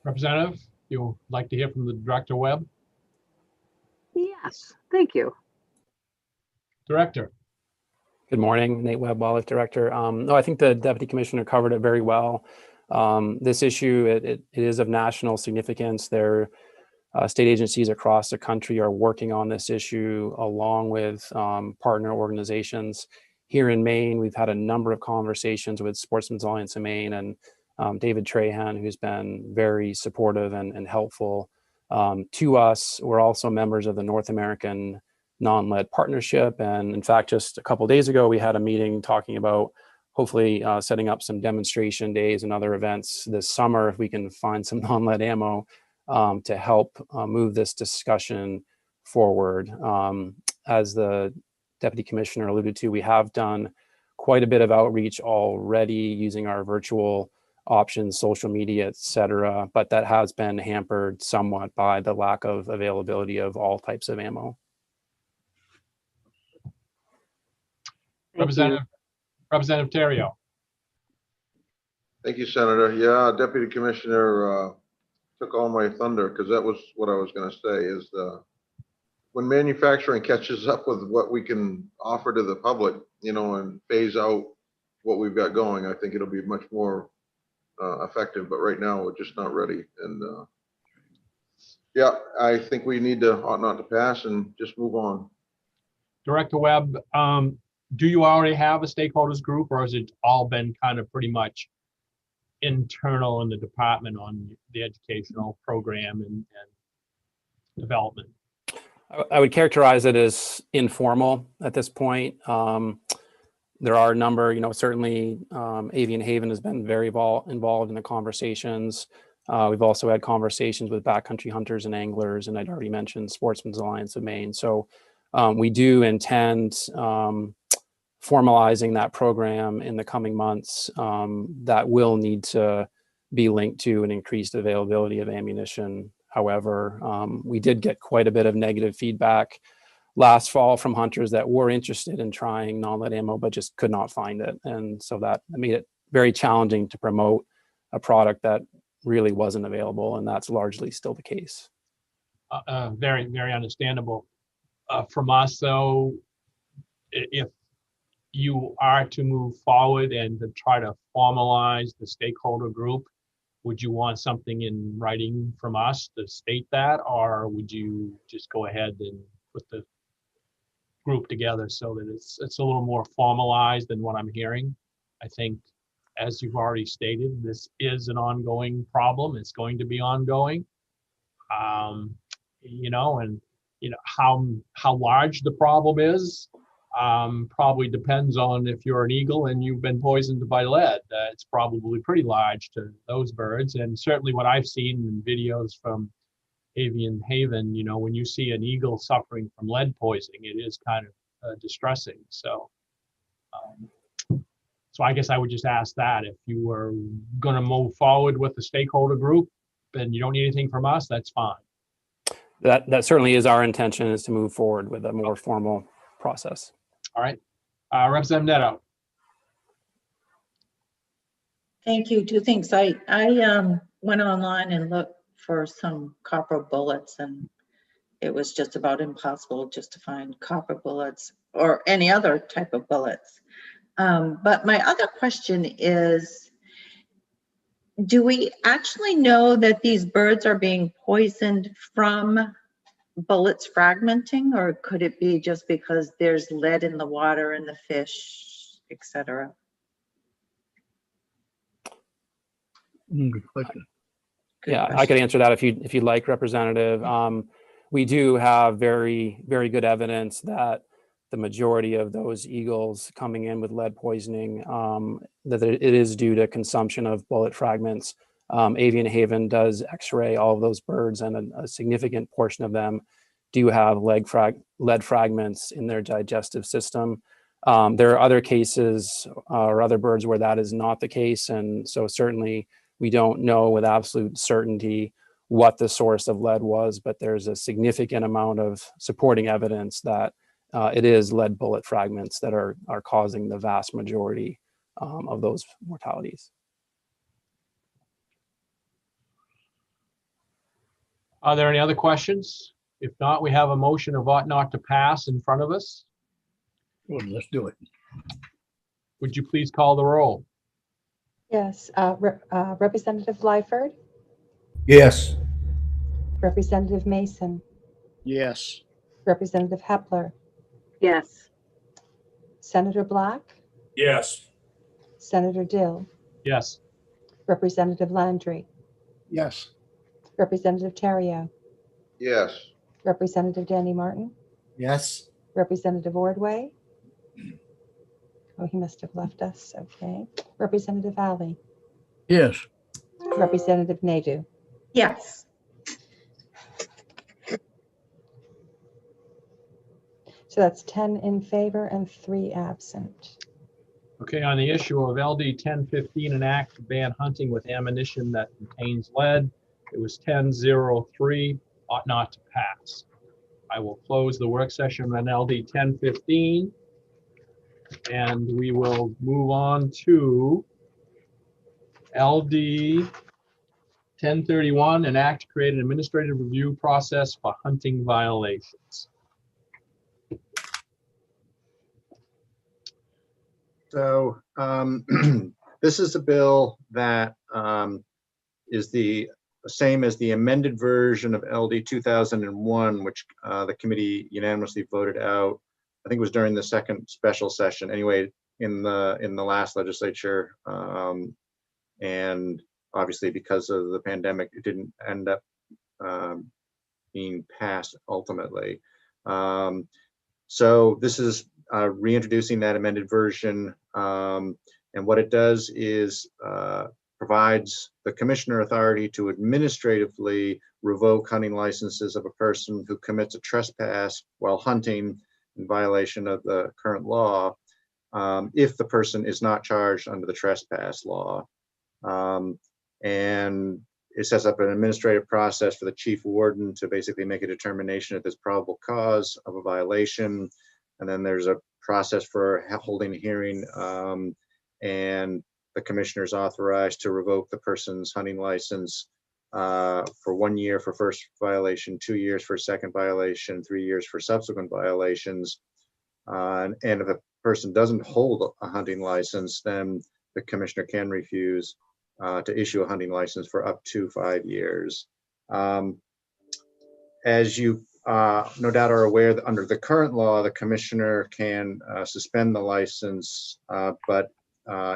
[SPEAKER 2] Representative, you'd like to hear from the Director Webb?
[SPEAKER 15] Yes, thank you.
[SPEAKER 2] Director.
[SPEAKER 14] Good morning, Nate Webb, Wildlife Director. No, I think the Deputy Commissioner covered it very well. This issue, it is of national significance. State agencies across the country are working on this issue along with partner organizations. Here in Maine, we've had a number of conversations with Sportsman's Alliance of Maine and David Trahan, who's been very supportive and helpful to us. We're also members of the North American Non-Lead Partnership. And in fact, just a couple of days ago, we had a meeting talking about hopefully setting up some demonstration days and other events this summer if we can find some non-lead ammo to help move this discussion forward. As the Deputy Commissioner alluded to, we have done quite a bit of outreach already using our virtual options, social media, et cetera, but that has been hampered somewhat by the lack of availability of all types of ammo.
[SPEAKER 2] Representative Theriault.
[SPEAKER 10] Thank you, Senator. Yeah, Deputy Commissioner took all my thunder, because that was what I was going to say is when manufacturing catches up with what we can offer to the public, and phase out what we've got going, I think it'll be much more effective. But right now, we're just not ready. And yeah, I think we need to ought not to pass and just move on.
[SPEAKER 2] Director Webb, do you already have a stakeholders group, or has it all been kind of pretty much internal in the department on the educational program and development?
[SPEAKER 14] I would characterize it as informal at this point. There are a number, certainly Avian Haven has been very involved in the conversations. We've also had conversations with backcountry hunters and anglers, and I'd already mentioned Sportsmen's Alliance of Maine. So we do intend formalizing that program in the coming months. That will need to be linked to an increased availability of ammunition. However, we did get quite a bit of negative feedback last fall from hunters that were interested in trying non-lead ammo, but just could not find it. And so that made it very challenging to promote a product that really wasn't available. And that's largely still the case.
[SPEAKER 2] Very, very understandable. From us, though, if you are to move forward and to try to formalize the stakeholder group, would you want something in writing from us to state that, or would you just go ahead and put the group together so that it's a little more formalized than what I'm hearing? I think, as you've already stated, this is an ongoing problem. It's going to be ongoing. And how large the problem is probably depends on if you're an eagle and you've been poisoned by lead. It's probably pretty large to those birds. And certainly what I've seen in videos from Avian Haven, when you see an eagle suffering from lead poisoning, it is kind of distressing. So I guess I would just ask that if you were going to move forward with the stakeholder group and you don't need anything from us, that's fine.
[SPEAKER 14] That certainly is our intention, is to move forward with a more formal process.
[SPEAKER 2] All right. Representative Neto.
[SPEAKER 8] Thank you. Two things. I went online and looked for some copper bullets, and it was just about impossible just to find copper bullets or any other type of bullets. But my other question is, do we actually know that these birds are being poisoned from bullets fragmenting, or could it be just because there's lead in the water and the fish, etc.?
[SPEAKER 9] Good question.
[SPEAKER 14] Yeah, I could answer that if you'd like, Representative. We do have very, very good evidence that the majority of those eagles coming in with lead poisoning, that it is due to consumption of bullet fragments. Avian Haven does X-ray all of those birds, and a significant portion of them do have lead fragments in their digestive system. There are other cases or other birds where that is not the case, and so certainly we don't know with absolute certainty what the source of lead was, but there's a significant amount of supporting evidence that it is lead bullet fragments that are causing the vast majority of those mortalities.
[SPEAKER 2] Are there any other questions? If not, we have a motion of ought not to pass in front of us.
[SPEAKER 9] Well, let's do it.
[SPEAKER 2] Would you please call the roll?
[SPEAKER 1] Yes. Representative Lyford,
[SPEAKER 5] Yes.
[SPEAKER 1] Representative Mason,
[SPEAKER 6] Yes.
[SPEAKER 1] Representative Hepler,
[SPEAKER 15] Yes.
[SPEAKER 1] Senator Black,
[SPEAKER 16] Yes.
[SPEAKER 1] Senator Dill,
[SPEAKER 2] Yes.
[SPEAKER 1] Representative Landry,
[SPEAKER 3] Yes.
[SPEAKER 1] Representative Terrio,
[SPEAKER 10] Yes.
[SPEAKER 1] Representative Danny Martin,
[SPEAKER 4] Yes.
[SPEAKER 1] Representative Ordway. Oh, he must have left us. Okay. Representative Alley,
[SPEAKER 9] Yes.
[SPEAKER 1] Representative Nadeau.
[SPEAKER 8] Yes.
[SPEAKER 1] So that's 10 in favor and 3 absent.
[SPEAKER 2] Okay, on the issue of LD 1015, an act to ban hunting with ammunition that contains lead, it was 10-0-3, ought not to pass. I will close the work session on LD 1015, and we will move on to LD 1031, an act to create an administrative review process for hunting violations.
[SPEAKER 13] So this is a bill that is the same as the amended version of LD 2001, which the committee unanimously voted out. I think it was during the second special session. Anyway, in the last legislature, and obviously because of the pandemic, it didn't end up being passed ultimately. So this is reintroducing that amended version, and what it does is provides the commissioner authority to administratively revoke hunting licenses of a person who commits a trespass while hunting in violation of the current law, if the person is not charged under the trespass law. And it sets up an administrative process for the chief warden to basically make a determination if there's probable cause of a violation. And then there's a process for holding a hearing, and the commissioner is authorized to revoke the person's hunting license for 1 year for first violation, 2 years for second violation, 3 years for subsequent violations. And if a person doesn't hold a hunting license, then the commissioner can refuse to issue a hunting license for up to 5 years. As you no doubt are aware, that under the current law, the commissioner can suspend the license, but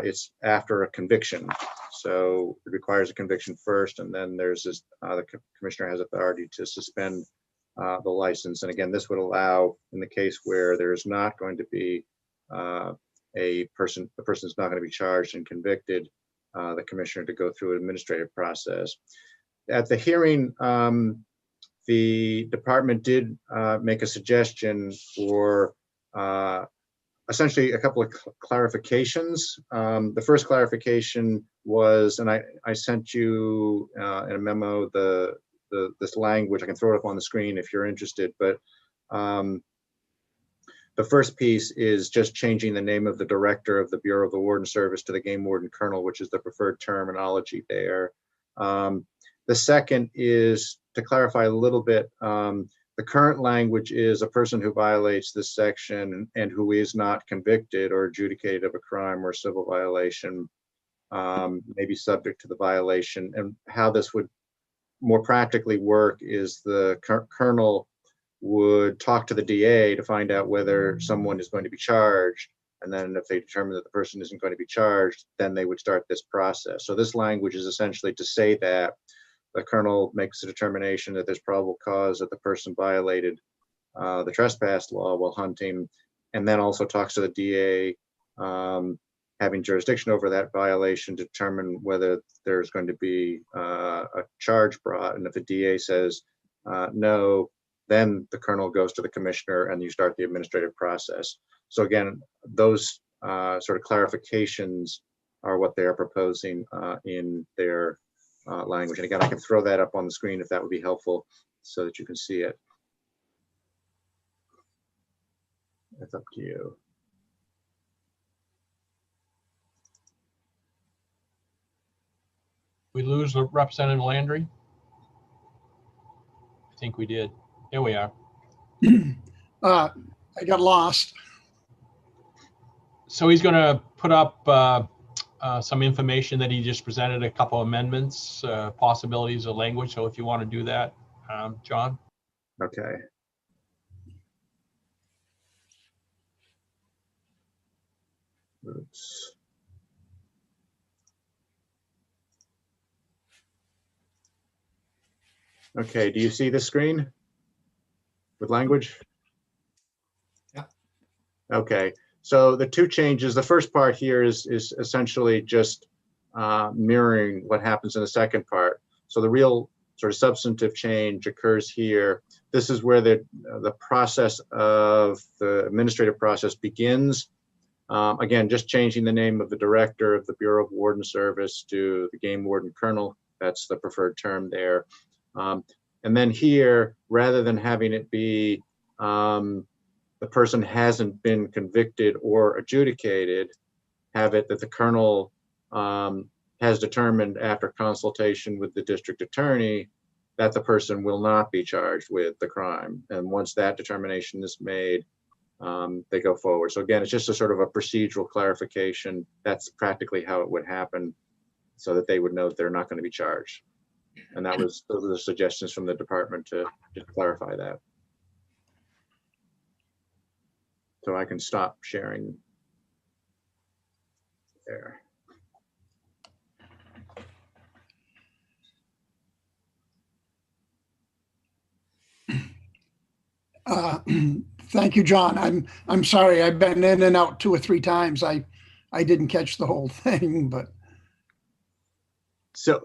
[SPEAKER 13] it's after a conviction. So it requires a conviction first, and then there's this, the commissioner has authority to suspend the license. And again, this would allow, in the case where there's not going to be the person's not going to be charged and convicted, the commissioner to go through an administrative process. At the hearing, the department did make a suggestion for essentially a couple of clarifications. The first clarification was, and I sent you in a memo this language. I can throw it up on the screen if you're interested, but the first piece is just changing the name of the director of the Bureau of the Warden Service to the Game Warden Colonel, which is the preferred terminology there. The second is to clarify a little bit. The current language is a person who violates this section and who is not convicted or adjudicated of a crime or civil violation may be subject to the violation. And how this would more practically work is the colonel would talk to the DA to find out whether someone is going to be charged. And then if they determine that the person isn't going to be charged, then they would start this process. So this language is essentially to say that the colonel makes a determination that there's probable cause that the person violated the trespass law while hunting, and then also talks to the DA having jurisdiction over that violation to determine whether there's going to be a charge brought. And if the DA says no, then the colonel goes to the commissioner and you start the administrative process. So again, those sort of clarifications are what they are proposing in their language. And again, I can throw that up on the screen if that would be helpful so that you can see it. It's up to you.
[SPEAKER 2] We lose Representative Landry? I think we did. Here we are.
[SPEAKER 3] I got lost.
[SPEAKER 2] So he's going to put up some information that he just presented, a couple amendments, possibilities of language. So if you want to do that, John.
[SPEAKER 13] Okay. Oops. Okay, do you see the screen with language?
[SPEAKER 4] Yeah.
[SPEAKER 13] Okay, so the two changes, the first part here is essentially just mirroring what happens in the second part. So the real sort of substantive change occurs here. This is where the process of the administrative process begins. Again, just changing the name of the director of the Bureau of Warden Service to the Game Warden Colonel. That's the preferred term there. And then here, rather than having it be the person hasn't been convicted or adjudicated, have it that the colonel has determined after consultation with the district attorney that the person will not be charged with the crime. And once that determination is made, they go forward. So again, it's just a sort of a procedural clarification. That's practically how it would happen so that they would know that they're not going to be charged. And those were the suggestions from the department to clarify that. So I can stop sharing there.
[SPEAKER 3] Thank you, John. I'm sorry. I've been in and out 2 or 3 times. I didn't catch the whole thing, but
[SPEAKER 13] So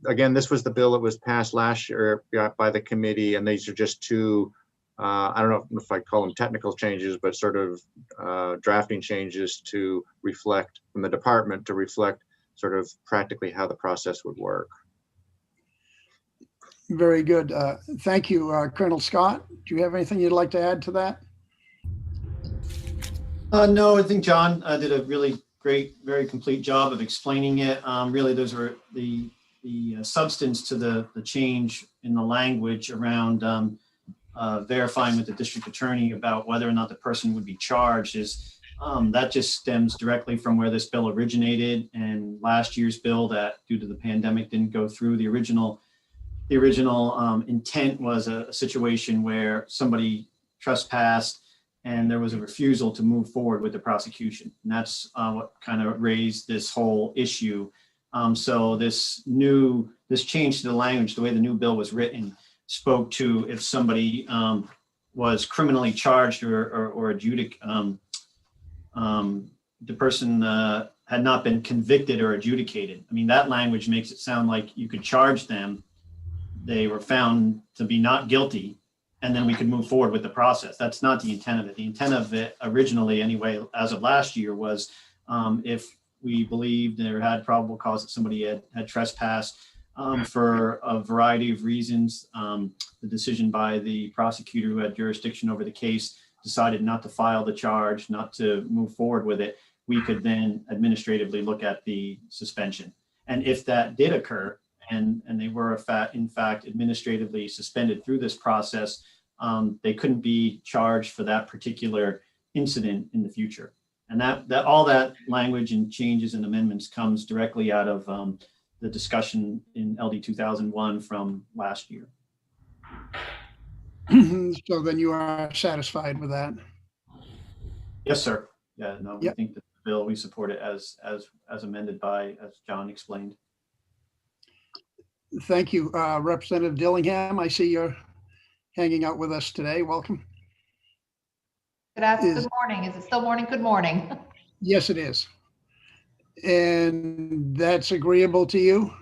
[SPEAKER 13] again, this was the bill that was passed last year by the committee, and these are just two, I don't know if I call them technical changes, but sort of drafting changes to reflect from the department to reflect sort of practically how the process would work.
[SPEAKER 3] Very good. Thank you, Colonel Scott. Do you have anything you'd like to add to that?
[SPEAKER 17] No, I think John did a really great, very complete job of explaining it. Really, those are the substance to the change in the language around verifying with the district attorney about whether or not the person would be charged is that just stems directly from where this bill originated, and last year's bill that due to the pandemic didn't go through. The original intent was a situation where somebody trespassed and there was a refusal to move forward with the prosecution. And that's what kind of raised this whole issue. So this change to the language, the way the new bill was written, spoke to if somebody was criminally charged or adjudicated, the person had not been convicted or adjudicated. I mean, that language makes it sound like you could charge them. They were found to be not guilty, and then we could move forward with the process. That's not the intent of it. The intent of it originally, anyway, as of last year, was if we believed there had probable cause that somebody had trespassed for a variety of reasons, the decision by the prosecutor who had jurisdiction over the case decided not to file the charge, not to move forward with it, we could then administratively look at the suspension. And if that did occur, and they were in fact administratively suspended through this process, they couldn't be charged for that particular incident in the future. And that all that language and changes and amendments comes directly out of the discussion in LD 2001 from last year.
[SPEAKER 3] So then you are satisfied with that?
[SPEAKER 17] Yes, sir. Yeah, no, we
[SPEAKER 3] Yep.
[SPEAKER 17] think that the bill, we support it as amended by, as John explained.
[SPEAKER 3] Thank you, Representative Dillingham. I see you're hanging out with us today. Welcome.
[SPEAKER 18] Good morning. Is it still morning? Good morning.
[SPEAKER 3] Yes, it is. And that's agreeable to you?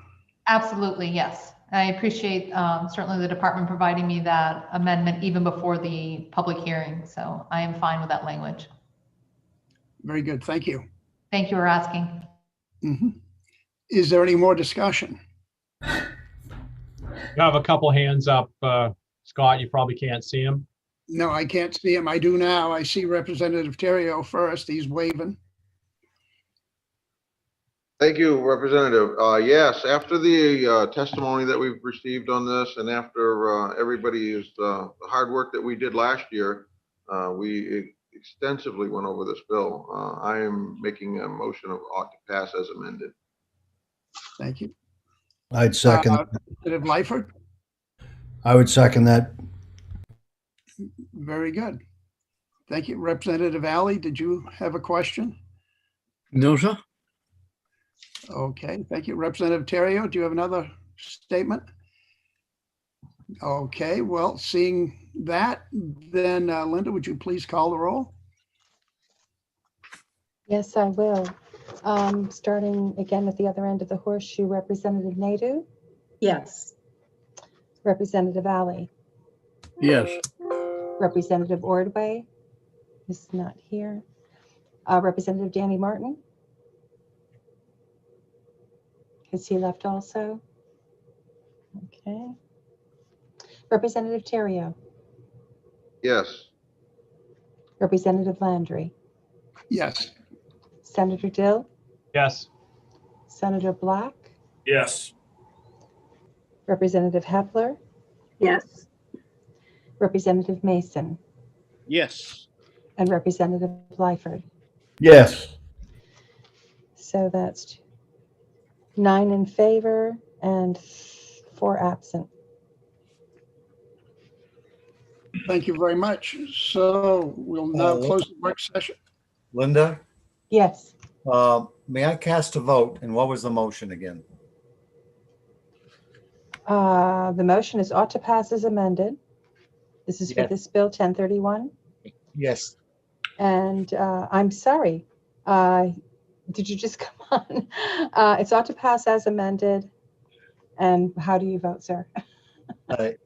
[SPEAKER 18] Absolutely, yes. I appreciate certainly the department providing me that amendment even before the public hearing. So I am fine with that language.
[SPEAKER 3] Very good. Thank you.
[SPEAKER 18] Thank you for asking.
[SPEAKER 3] Mm-hmm. Is there any more discussion?
[SPEAKER 2] You have a couple hands up, Scott. You probably can't see them.
[SPEAKER 3] No, I can't see him. I do now. I see Representative Terrio first. He's waving.
[SPEAKER 10] Thank you, Representative. Yes, after the testimony that we've received on this, and after everybody's the hard work that we did last year, we extensively went over this bill. I am making a motion of ought to pass as amended.
[SPEAKER 3] Thank you.
[SPEAKER 5] I'd second.
[SPEAKER 3] Representative Lyford?
[SPEAKER 5] I would second that.
[SPEAKER 3] Very good. Thank you. Representative Alley, did you have a question?
[SPEAKER 9] No, sir.
[SPEAKER 3] Okay, thank you. Representative Terrio, do you have another statement? Okay, well, seeing that, then Linda, would you please call the roll?
[SPEAKER 1] Yes, I will. Starting again at the other end of the horseshoe, Representative Nadeau?
[SPEAKER 8] Yes.
[SPEAKER 1] Representative Alley?
[SPEAKER 9] Yes.
[SPEAKER 1] Representative Ordway is not here. Representative Danny Martin? Has he left also? Okay. Representative Terrio?
[SPEAKER 10] Yes.
[SPEAKER 1] Representative Landry?
[SPEAKER 3] Yes.
[SPEAKER 1] Senator Dill?
[SPEAKER 2] Yes.
[SPEAKER 1] Senator Black?
[SPEAKER 16] Yes.
[SPEAKER 1] Representative Hepler?
[SPEAKER 15] Yes.
[SPEAKER 1] Representative Mason?
[SPEAKER 6] Yes.
[SPEAKER 1] And Representative Lyford?
[SPEAKER 5] Yes.
[SPEAKER 1] So that's 9 in favor and 4 absent.
[SPEAKER 3] Thank you very much. So we'll now close the work session.
[SPEAKER 4] Linda,
[SPEAKER 1] Yes.
[SPEAKER 4] may I cast a vote? And what was the motion again?
[SPEAKER 1] The motion is ought to pass as amended. This is for
[SPEAKER 4] Yes.
[SPEAKER 1] this bill 1031.
[SPEAKER 4] Yes.
[SPEAKER 1] And I'm sorry, Did you just come on? It's ought to pass as amended. And how do you vote, sir?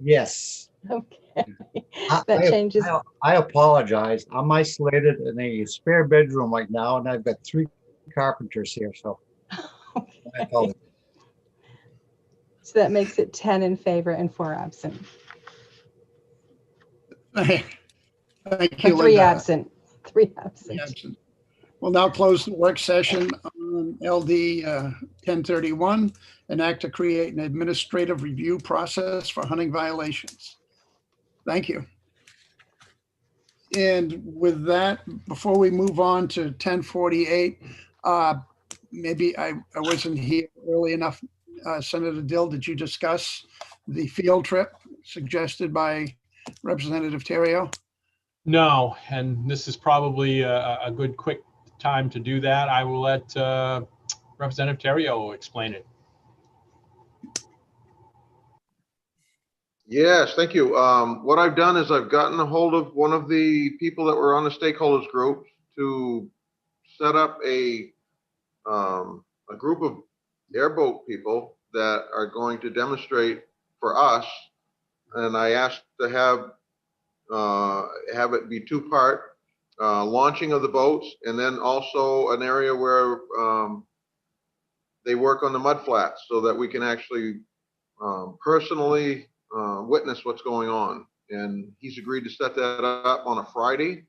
[SPEAKER 4] Yes.
[SPEAKER 1] Okay. That changes.
[SPEAKER 4] I apologize. I'm isolated in a spare bedroom right now, and I've got 3 carpenters here, so I apologize.
[SPEAKER 1] So that makes it 10 in favor and 4 absent.
[SPEAKER 3] Thank
[SPEAKER 1] Or
[SPEAKER 3] you,
[SPEAKER 1] 3
[SPEAKER 3] Linda.
[SPEAKER 1] absent. 3 absent.
[SPEAKER 3] Absent. We'll now close the work session on LD 1031 and act to create an administrative review process for hunting violations. Thank you. And with that, before we move on to 1048, maybe I wasn't here early enough. Senator Dill, did you discuss the field trip suggested by Representative Terrio?
[SPEAKER 2] No, and this is probably a good quick time to do that. I will let Representative Terrio explain it.
[SPEAKER 10] Yes, thank you. What I've done is I've gotten a hold of one of the people that were on the stakeholders group to set up a group of airboat people that are going to demonstrate for us. And I asked to have it be 2-part, launching of the boats, and then also an area where they work on the mud flats so that we can actually personally witness what's going on. And he's agreed to set that up on a Friday,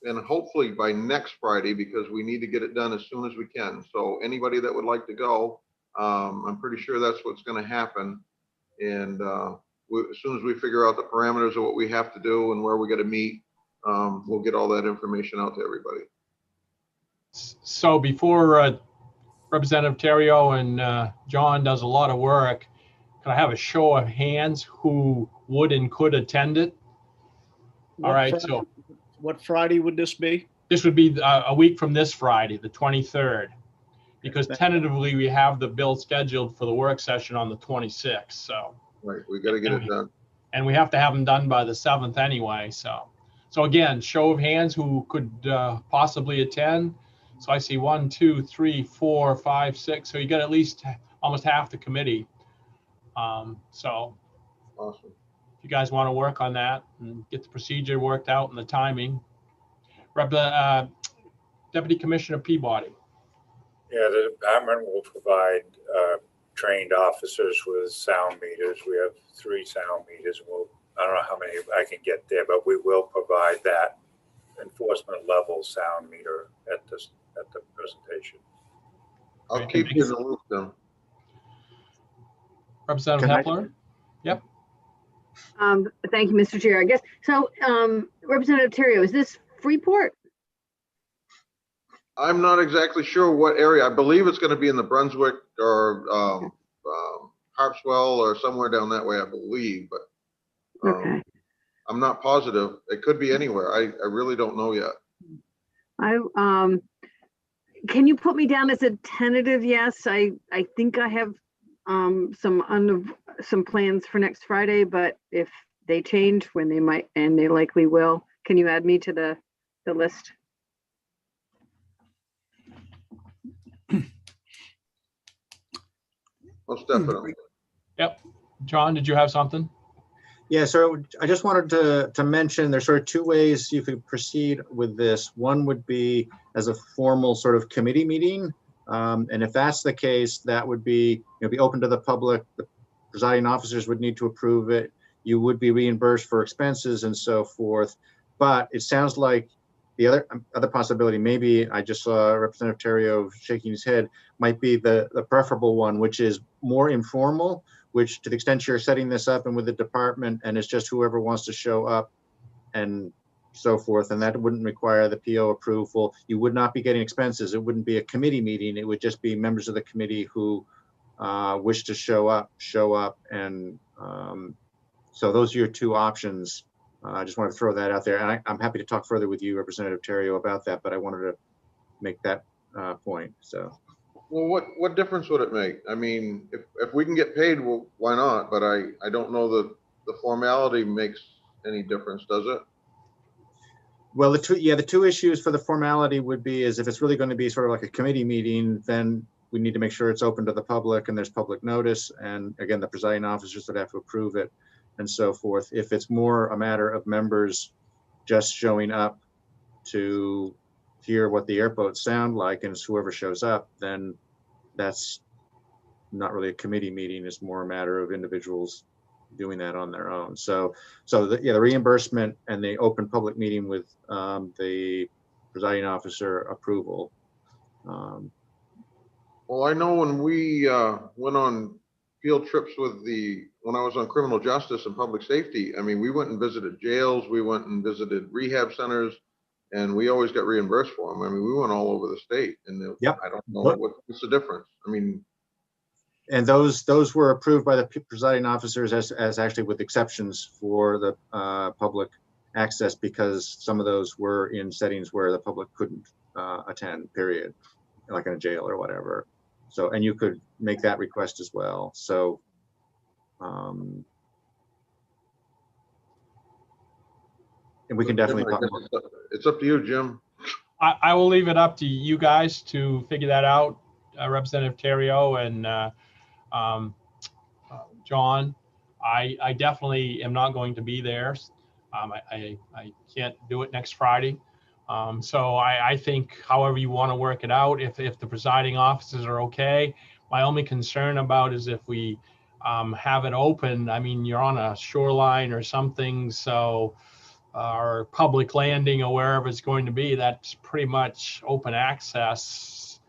[SPEAKER 10] and hopefully by next Friday, because we need to get it done as soon as we can. So anybody that would like to go, I'm pretty sure that's what's going to happen. And as soon as we figure out the parameters of what we have to do and where we got to meet, we'll get all that information out to everybody.
[SPEAKER 2] So before Representative Terrio and John does a lot of work, can I have a show of hands who would and could attend it? All right, so
[SPEAKER 6] What Friday would this be?
[SPEAKER 2] this would be a week from this Friday, the 23rd, because tentatively we have the bill scheduled for the work session on the 26th. So
[SPEAKER 10] right, we got to get it done,
[SPEAKER 2] and we have to have them done by the 7th anyway. So again, show of hands who could possibly attend. So I see 1, 2, 3, 4, 5, 6. So you got at least almost half the committee. So
[SPEAKER 10] awesome.
[SPEAKER 2] If you guys want to work on that and get the procedure worked out and the timing. Deputy Commissioner Peabody.
[SPEAKER 12] Yeah, the department will provide trained officers with sound meters. We have 3 sound meters. I don't know how many I can get there, but we will provide that enforcement level sound meter at the presentation.
[SPEAKER 10] I'll keep you in the loop then.
[SPEAKER 2] Representative Hepler? Yep.
[SPEAKER 15] Thank you, Mr. Chair. I guess so. Representative Terrio, is this Freeport?
[SPEAKER 10] I'm not exactly sure what area. I believe it's going to be in the Brunswick or Harpswell or somewhere down that way, I believe, but
[SPEAKER 15] Okay.
[SPEAKER 10] I'm not positive. It could be anywhere. I really don't know yet.
[SPEAKER 15] Can you put me down as a tentative yes? I think I have some plans for next Friday, but if they change, when they might, and they likely will, can you add me to the list?
[SPEAKER 10] Most definitely.
[SPEAKER 2] Yep. John, did you have something?
[SPEAKER 13] Yeah, so I just wanted to mention there's sort of 2 ways you could proceed with this. One would be as a formal sort of committee meeting. And if that's the case, that would be, be open to the public. The presiding officers would need to approve it. You would be reimbursed for expenses and so forth. But it sounds like the other possibility, maybe I just saw Representative Terrio shaking his head, might be the preferable one, which is more informal, which to the extent you're setting this up and with the department and it's just whoever wants to show up and so forth, and that wouldn't require the PO approval. You would not be getting expenses. It wouldn't be a committee meeting. It would just be members of the committee who wish to show up. And so those are your 2 options. I just want to throw that out there. And I'm happy to talk further with you, Representative Terrio, about that, but I wanted to make that point. So.
[SPEAKER 10] Well, what difference would it make? I mean, if we can get paid, well, why not? But I don't know that the formality makes any difference, does it?
[SPEAKER 13] Well, the two issues for the formality would be is if it's really going to be sort of like a committee meeting, then we need to make sure it's open to the public and there's public notice. And again, the presiding officers would have to approve it and so forth. If it's more a matter of members just showing up to hear what the airboats sound like and it's whoever shows up, then that's not really a committee meeting. It's more a matter of individuals doing that on their own. So the reimbursement and the open public meeting with the presiding officer approval.
[SPEAKER 10] Well, I know when we went on field trips when I was on criminal justice and public safety, I mean, we went and visited jails, we went and visited rehab centers, and we always got reimbursed for them. I mean, we went all over the state, and I don't know what's the difference. I mean,
[SPEAKER 13] and those were approved by the presiding officers as actually with exceptions for the public access, because some of those were in settings where the public couldn't attend, period, like in a jail or whatever. So, and you could make that request as well. So, and we can definitely talk more.
[SPEAKER 10] It's up to you, Jim.
[SPEAKER 2] I will leave it up to you guys to figure that out, Representative Terrio and John. I definitely am not going to be there. I can't do it next Friday. So I think however you want to work it out, if the presiding officers are okay. My only concern about is if we have it open, I mean, you're on a shoreline or something, so or public landing or wherever it's going to be, that's pretty much open access.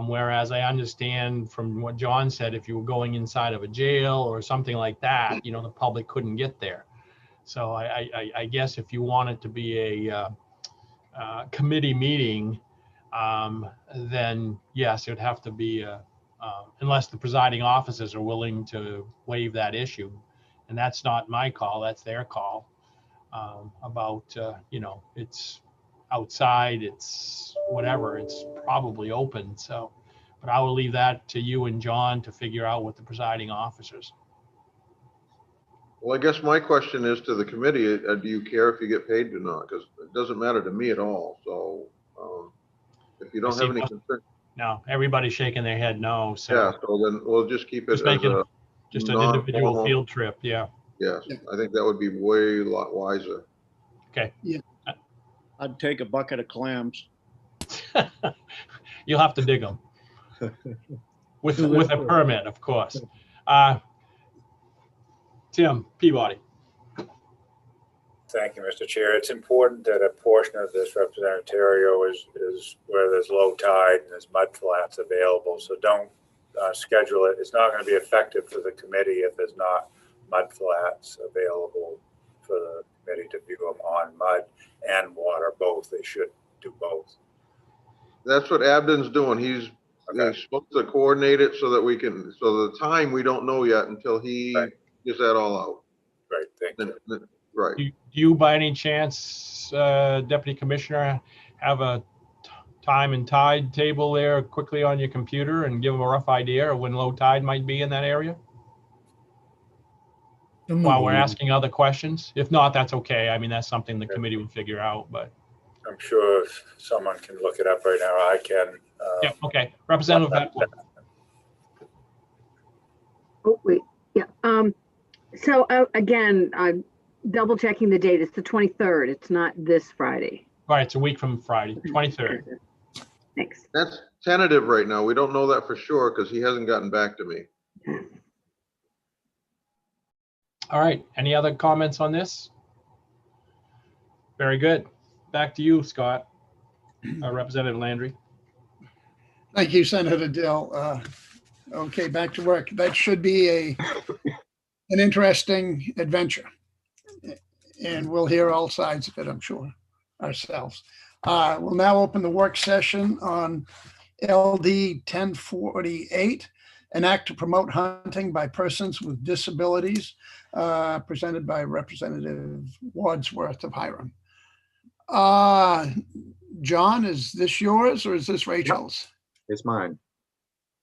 [SPEAKER 2] Whereas I understand from what John said, if you were going inside of a jail or something like that, you know, the public couldn't get there. So I guess if you want it to be a committee meeting, then yes, it would have to be unless the presiding officers are willing to waive that issue, and that's not my call, that's their call. About you know, it's outside, it's whatever, it's probably open. So, but I will leave that to you and John to figure out with the presiding officers.
[SPEAKER 10] Well, I guess my question is to the committee, do you care if you get paid or not? Because it doesn't matter to me at all. So if you don't have any concern.
[SPEAKER 2] No, everybody's shaking their head no. So
[SPEAKER 10] yeah, so then we'll just keep it as
[SPEAKER 2] just an individual field trip. Yeah.
[SPEAKER 10] Yes, I think that would be way a lot wiser.
[SPEAKER 2] Okay.
[SPEAKER 6] Yeah. I'd take a bucket of clams.
[SPEAKER 2] You'll have to dig them with a permit, of course. Tim Peabody.
[SPEAKER 12] Thank you, Mr. Chair. It's important that a portion of this, Representative Terrio, is where there's low tide and there's mud flats available. So don't schedule it. It's not going to be effective for the committee if there's not mud flats available for the committee to view them on mud and water, both. They should do both.
[SPEAKER 10] That's what Abden's doing. He's supposed to coordinate it so that we can, so the time we don't know yet until he gets that all out.
[SPEAKER 12] Right, thank you.
[SPEAKER 10] Right.
[SPEAKER 2] Do you by any chance, Deputy Commissioner, have a time and tide table there quickly on your computer and give them a rough idea of when low tide might be in that area? While we're asking other questions? If not, that's okay. I mean, that's something the committee would figure out, but.
[SPEAKER 12] I'm sure if someone can look it up right now, I can.
[SPEAKER 2] Yeah, okay. Representative Vettel.
[SPEAKER 15] Oh, wait, yeah. So again, I'm double checking the date. It's the 23rd. It's not this Friday.
[SPEAKER 2] Right, it's a week from Friday, 23rd.
[SPEAKER 15] Thanks.
[SPEAKER 10] That's tentative right now. We don't know that for sure because he hasn't gotten back to me.
[SPEAKER 2] All right, any other comments on this? Very good. Back to you, Scott. Representative Landry.
[SPEAKER 3] Thank you, Senator Dill. Okay, back to work. That should be an interesting adventure. And we'll hear all sides of it, I'm sure, ourselves. We'll now open the work session on LD 1048, an act to promote hunting by persons with disabilities, presented by Representative Wadsworth of Hiram. John, is this yours or is this Rachel's?
[SPEAKER 13] It's mine.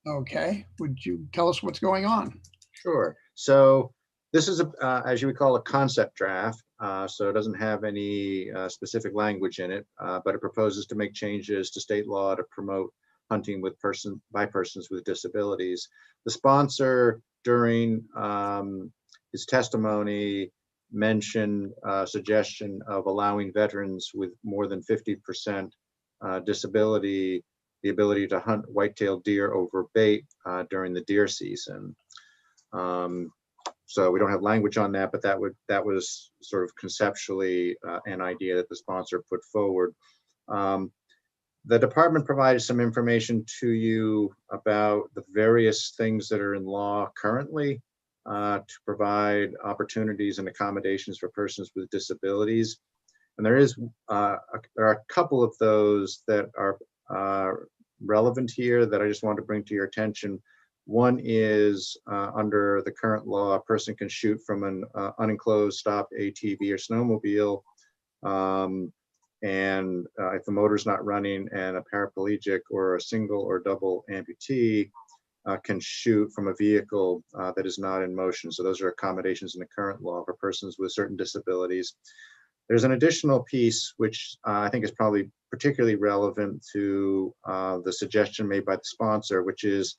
[SPEAKER 3] Okay. Would you tell us what's going on?
[SPEAKER 13] Sure. So This is, as you recall, a concept draft, so it doesn't have any specific language in it, but it proposes to make changes to state law to promote hunting by persons with disabilities. The sponsor, during his testimony, mentioned a suggestion of allowing veterans with more than 50% disability the ability to hunt white-tailed deer over bait during the deer season. So we don't have language on that, but that was sort of conceptually an idea that the sponsor put forward. The department provided some information to you about the various things that are in law currently to provide opportunities and accommodations for persons with disabilities. And there are a couple of those that are relevant here that I just want to bring to your attention. One is under the current law, a person can shoot from an unenclosed stopped ATV or snowmobile. And if the motor's not running, and a paraplegic or a single or double amputee can shoot from a vehicle that is not in motion. So those are accommodations in the current law for persons with certain disabilities. There's an additional piece which I think is probably particularly relevant to the suggestion made by the sponsor, which is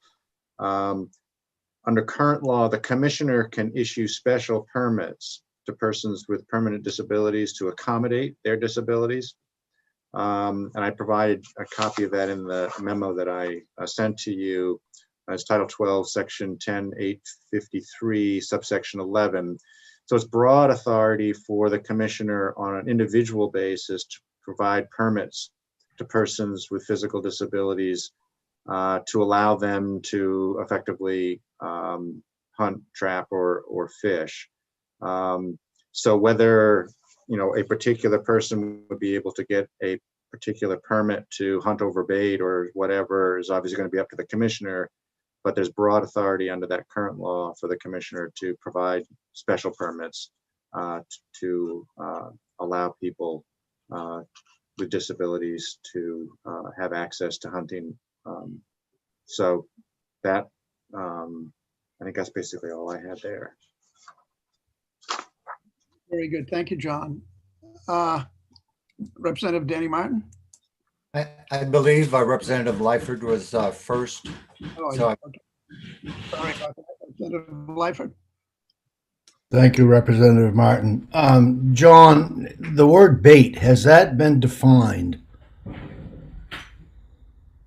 [SPEAKER 13] under current law, the commissioner can issue special permits to persons with permanent disabilities to accommodate their disabilities. And I provided a copy of that in the memo that I sent to you. It's Title 12, Section 10.853, subsection 11. So it's broad authority for the commissioner on an individual basis to provide permits to persons with physical disabilities to allow them to effectively hunt, trap, or fish. So whether a particular person would be able to get a particular permit to hunt over bait or whatever is obviously going to be up to the commissioner, but there's broad authority under that current law for the commissioner to provide special permits to allow people with disabilities to have access to hunting. So that, I think that's basically all I had there.
[SPEAKER 3] Very good. Thank you, John. Representative Danny Martin?
[SPEAKER 4] I believe Representative Lyford was first.
[SPEAKER 3] Oh,
[SPEAKER 4] So
[SPEAKER 3] okay. Sorry about that, Representative Lyford.
[SPEAKER 5] Thank you, Representative Martin. John, the word bait, has that been defined?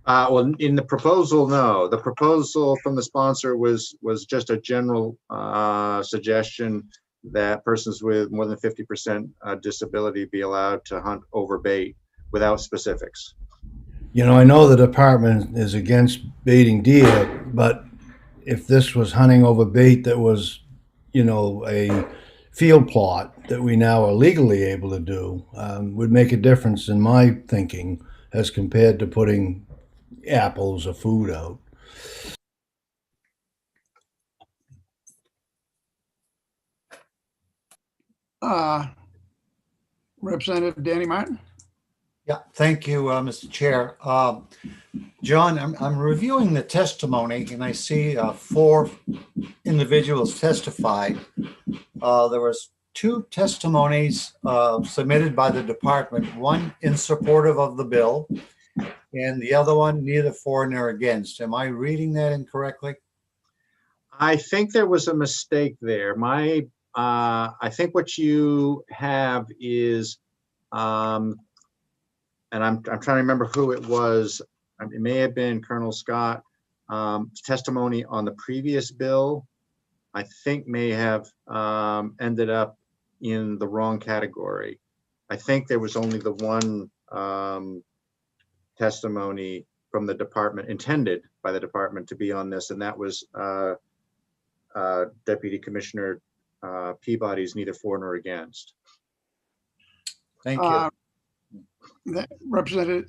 [SPEAKER 13] Well, in the proposal, no. The proposal from the sponsor was just a general suggestion that persons with more than 50% disability be allowed to hunt over bait without specifics.
[SPEAKER 5] I know the department is against baiting deer, but if this was hunting over bait that was, a field plot that we now are legally able to do, would make a difference in my thinking as compared to putting apples or food out.
[SPEAKER 3] Representative Danny Martin?
[SPEAKER 4] Yeah, thank you, Mr. Chair. John, I'm reviewing the testimony and I see 4 individuals testified. There was 2 testimonies submitted by the department, one in supportive of the bill and the other one neither for nor against. Am I reading that incorrectly?
[SPEAKER 13] I think there was a mistake there. I think what you have is, and I'm trying to remember who it was. It may have been Colonel Scott. Testimony on the previous bill, I think may have ended up in the wrong category. I think there was only the one testimony from the department intended by the department to be on this, and that was Deputy Commissioner Peabody's neither for nor against.
[SPEAKER 4] Thank you.
[SPEAKER 3] Representative,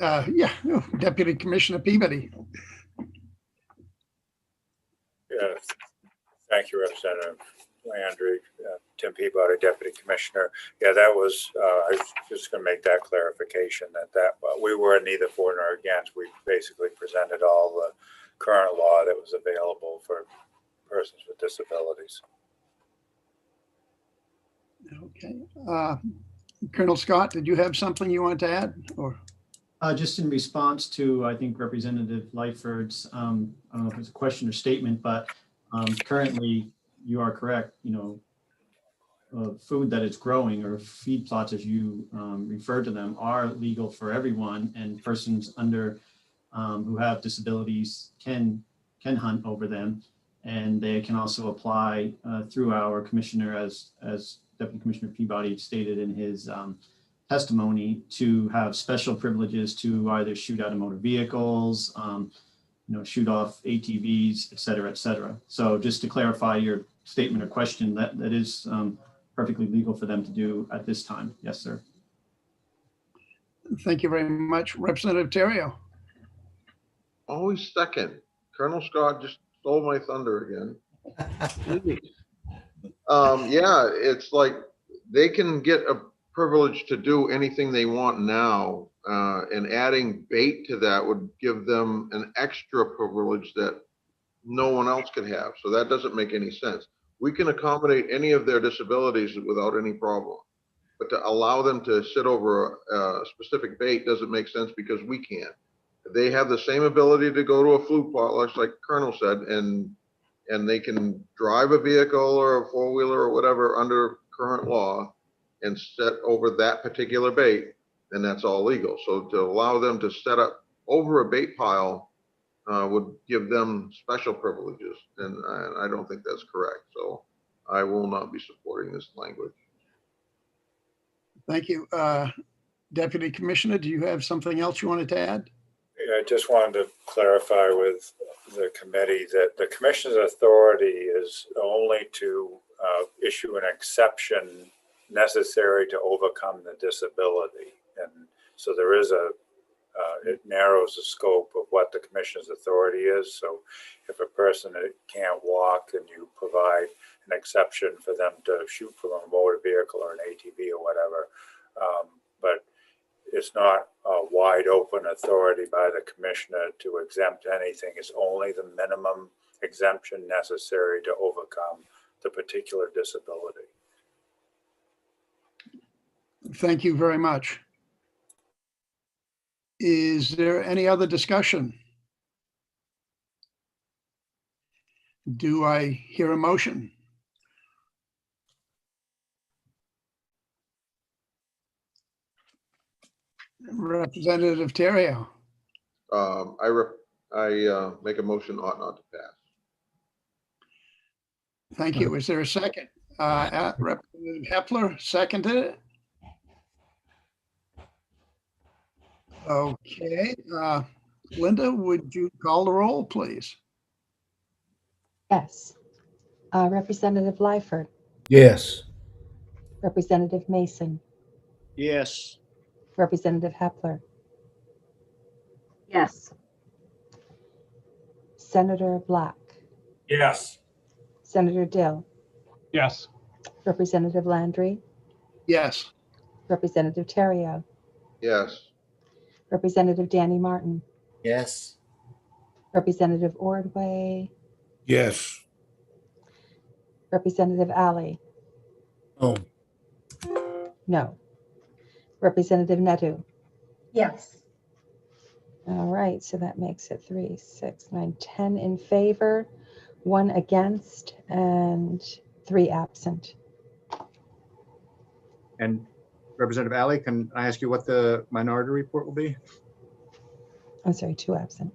[SPEAKER 3] Deputy Commissioner Peabody.
[SPEAKER 12] Yeah, thank you, Representative Landry. Tim Peabody, Deputy Commissioner. Yeah, that was, I was just going to make that clarification that we were neither for nor against. We basically presented all the current law that was available for persons with disabilities.
[SPEAKER 3] Okay. Colonel Scott, did you have something you want to add or?
[SPEAKER 17] Just in response to, I think, Representative Lightford's, I don't know if it's a question or statement, but currently you are correct, food that is growing or feed plots, as you refer to them, are legal for everyone, and persons under who have disabilities can hunt over them, and they can also apply through our commissioner, as Deputy Commissioner Peabody stated in his testimony, to have special privileges to either shoot out of motor vehicles, shoot off ATVs, et cetera, et cetera. So just to clarify your statement or question, that is perfectly legal for them to do at this time. Yes, sir.
[SPEAKER 3] Thank you very much. Representative Terrio.
[SPEAKER 10] Always second. Colonel Scott just stole my thunder again. Yeah, it's like they can get a privilege to do anything they want now, and adding bait to that would give them an extra privilege that no one else could have. So that doesn't make any sense. We can accommodate any of their disabilities without any problem, but to allow them to sit over a specific bait doesn't make sense because we can't. They have the same ability to go to a flute plot, like Colonel said, and they can drive a vehicle or a four-wheeler or whatever under current law and set over that particular bait, and that's all legal. So to allow them to set up over a bait pile would give them special privileges, and I don't think that's correct. So I will not be supporting this language.
[SPEAKER 3] Thank you. Deputy Commissioner, do you have something else you wanted to add?
[SPEAKER 12] Yeah, I just wanted to clarify with the committee that the commission's authority is only to issue an exception necessary to overcome the disability. And so there is it narrows the scope of what the commission's authority is. So if a person can't walk, then you provide an exception for them to shoot from a motor vehicle or an ATV or whatever. But it's not a wide open authority by the commissioner to exempt anything. It's only the minimum exemption necessary to overcome the particular disability.
[SPEAKER 3] Thank you very much. Is there any other discussion? Do I hear a motion? Representative Terrio.
[SPEAKER 10] I make a motion ought not to pass.
[SPEAKER 3] Thank you. Is there a second? Representative Hepler seconded it. Okay. Linda, would you call the roll, please?
[SPEAKER 1] Yes. Representative Lyford,
[SPEAKER 5] Yes.
[SPEAKER 1] Representative Mason,
[SPEAKER 6] Yes.
[SPEAKER 1] Representative Hepler,
[SPEAKER 15] Yes.
[SPEAKER 1] Senator Black,
[SPEAKER 16] Yes.
[SPEAKER 1] Senator Dill,
[SPEAKER 2] Yes.
[SPEAKER 1] Representative Landry,
[SPEAKER 3] Yes.
[SPEAKER 1] Representative Terrio,
[SPEAKER 10] Yes.
[SPEAKER 1] Representative Danny Martin,
[SPEAKER 4] Yes.
[SPEAKER 1] Representative Ordway,
[SPEAKER 7] Yes.
[SPEAKER 1] Representative Alley,
[SPEAKER 9] Oh,
[SPEAKER 1] no. Representative Nedu.
[SPEAKER 8] Yes.
[SPEAKER 1] All right, so that makes it 3, 6, 9, 10 in favor, 1 against, and 3 absent.
[SPEAKER 13] And Representative Alley, can I ask you what the minority report will be?
[SPEAKER 1] I'm sorry, 2 absent.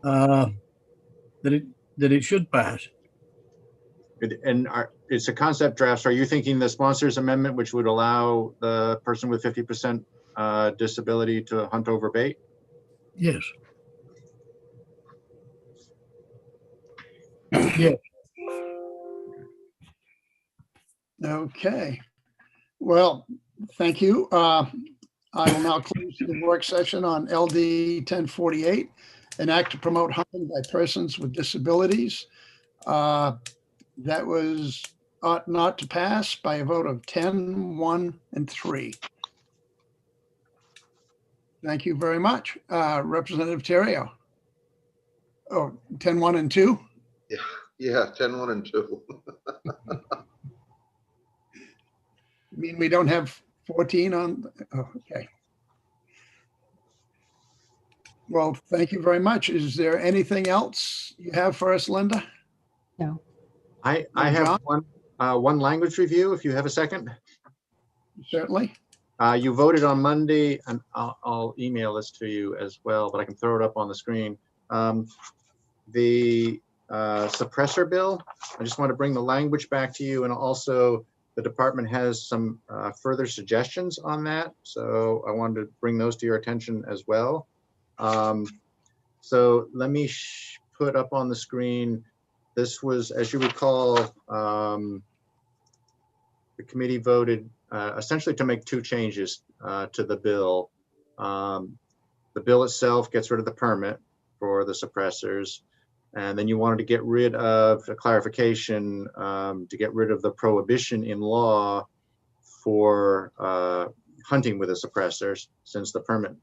[SPEAKER 9] that it should pass.
[SPEAKER 13] It's a concept draft. So are you thinking the sponsor's amendment, which would allow the person with 50% disability to hunt over bait?
[SPEAKER 9] Yes. Yes.
[SPEAKER 3] Okay. Well, thank you. I will now close the work session on LD 1048, an act to promote hunting by persons with disabilities. That was ought not to pass by a vote of 10, 1, and 3. Thank you very much. Representative Terrio. Oh, 10, 1, and 2?
[SPEAKER 10] Yeah, 10, 1, and 2.
[SPEAKER 3] I mean, we don't have 14 on, oh, okay. Well, thank you very much. Is there anything else you have for us, Linda?
[SPEAKER 1] No.
[SPEAKER 13] I have one language review, if you have a second.
[SPEAKER 3] Certainly.
[SPEAKER 13] You voted on Monday, and I'll email this to you as well, but I can throw it up on the screen. The suppressor bill, I just want to bring the language back to you, and also the department has some further suggestions on that. So I wanted to bring those to your attention as well. So let me put up on the screen. This was, as you recall, the committee voted essentially to make two changes to the bill. The bill itself gets rid of the permit for the suppressors. And then you wanted to get rid of a clarification to get rid of the prohibition in law for hunting with the suppressors, since the permit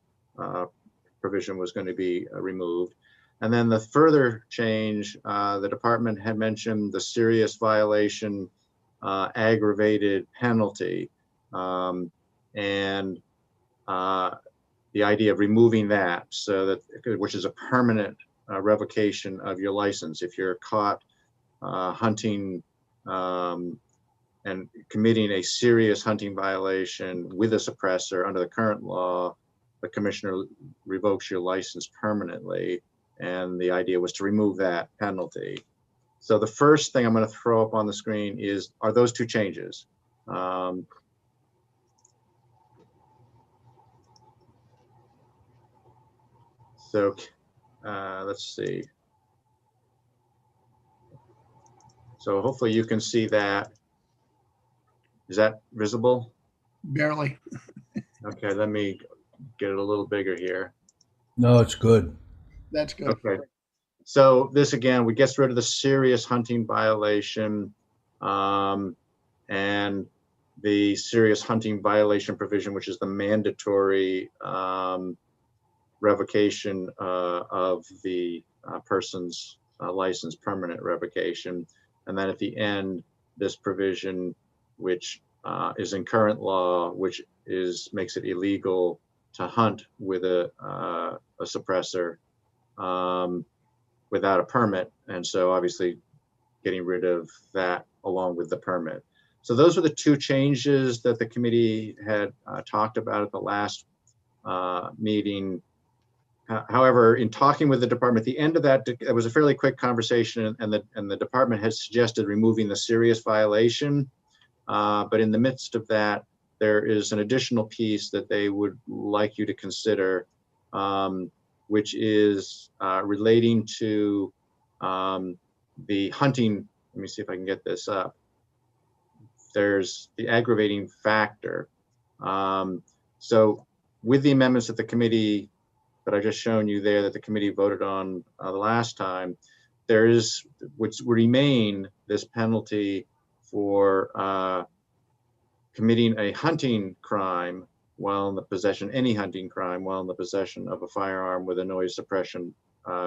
[SPEAKER 13] provision was going to be removed. And then the further change, the department had mentioned the serious violation aggravated penalty, and the idea of removing that, so that, which is a permanent revocation of your license. If you're caught hunting and committing a serious hunting violation with a suppressor under the current law, the commissioner revokes your license permanently. And the idea was to remove that penalty. So the first thing I'm going to throw up on the screen are those two changes. So let's see. So hopefully you can see that. Is that visible?
[SPEAKER 3] Barely.
[SPEAKER 13] Okay, let me get it a little bigger here.
[SPEAKER 5] No, it's good.
[SPEAKER 3] That's good.
[SPEAKER 13] Okay. So this again, we gets rid of the serious hunting violation and the serious hunting violation provision, which is the mandatory revocation of the person's license, permanent revocation. And then at the end, this provision, which is in current law, which makes it illegal to hunt with a suppressor without a permit. And so obviously getting rid of that along with the permit. So those were the two changes that the committee had talked about at the last meeting. However, in talking with the department, at the end of that, it was a fairly quick conversation, and the department had suggested removing the serious violation. But in the midst of that, there is an additional piece that they would like you to consider, which is relating to the hunting. Let me see if I can get this up. There's the aggravating factor. So with the amendments that the committee, that I just shown you there, that the committee voted on the last time, there is, which would remain, this penalty for committing a hunting crime while in the possession, any hunting crime while in the possession of a firearm with a noise suppression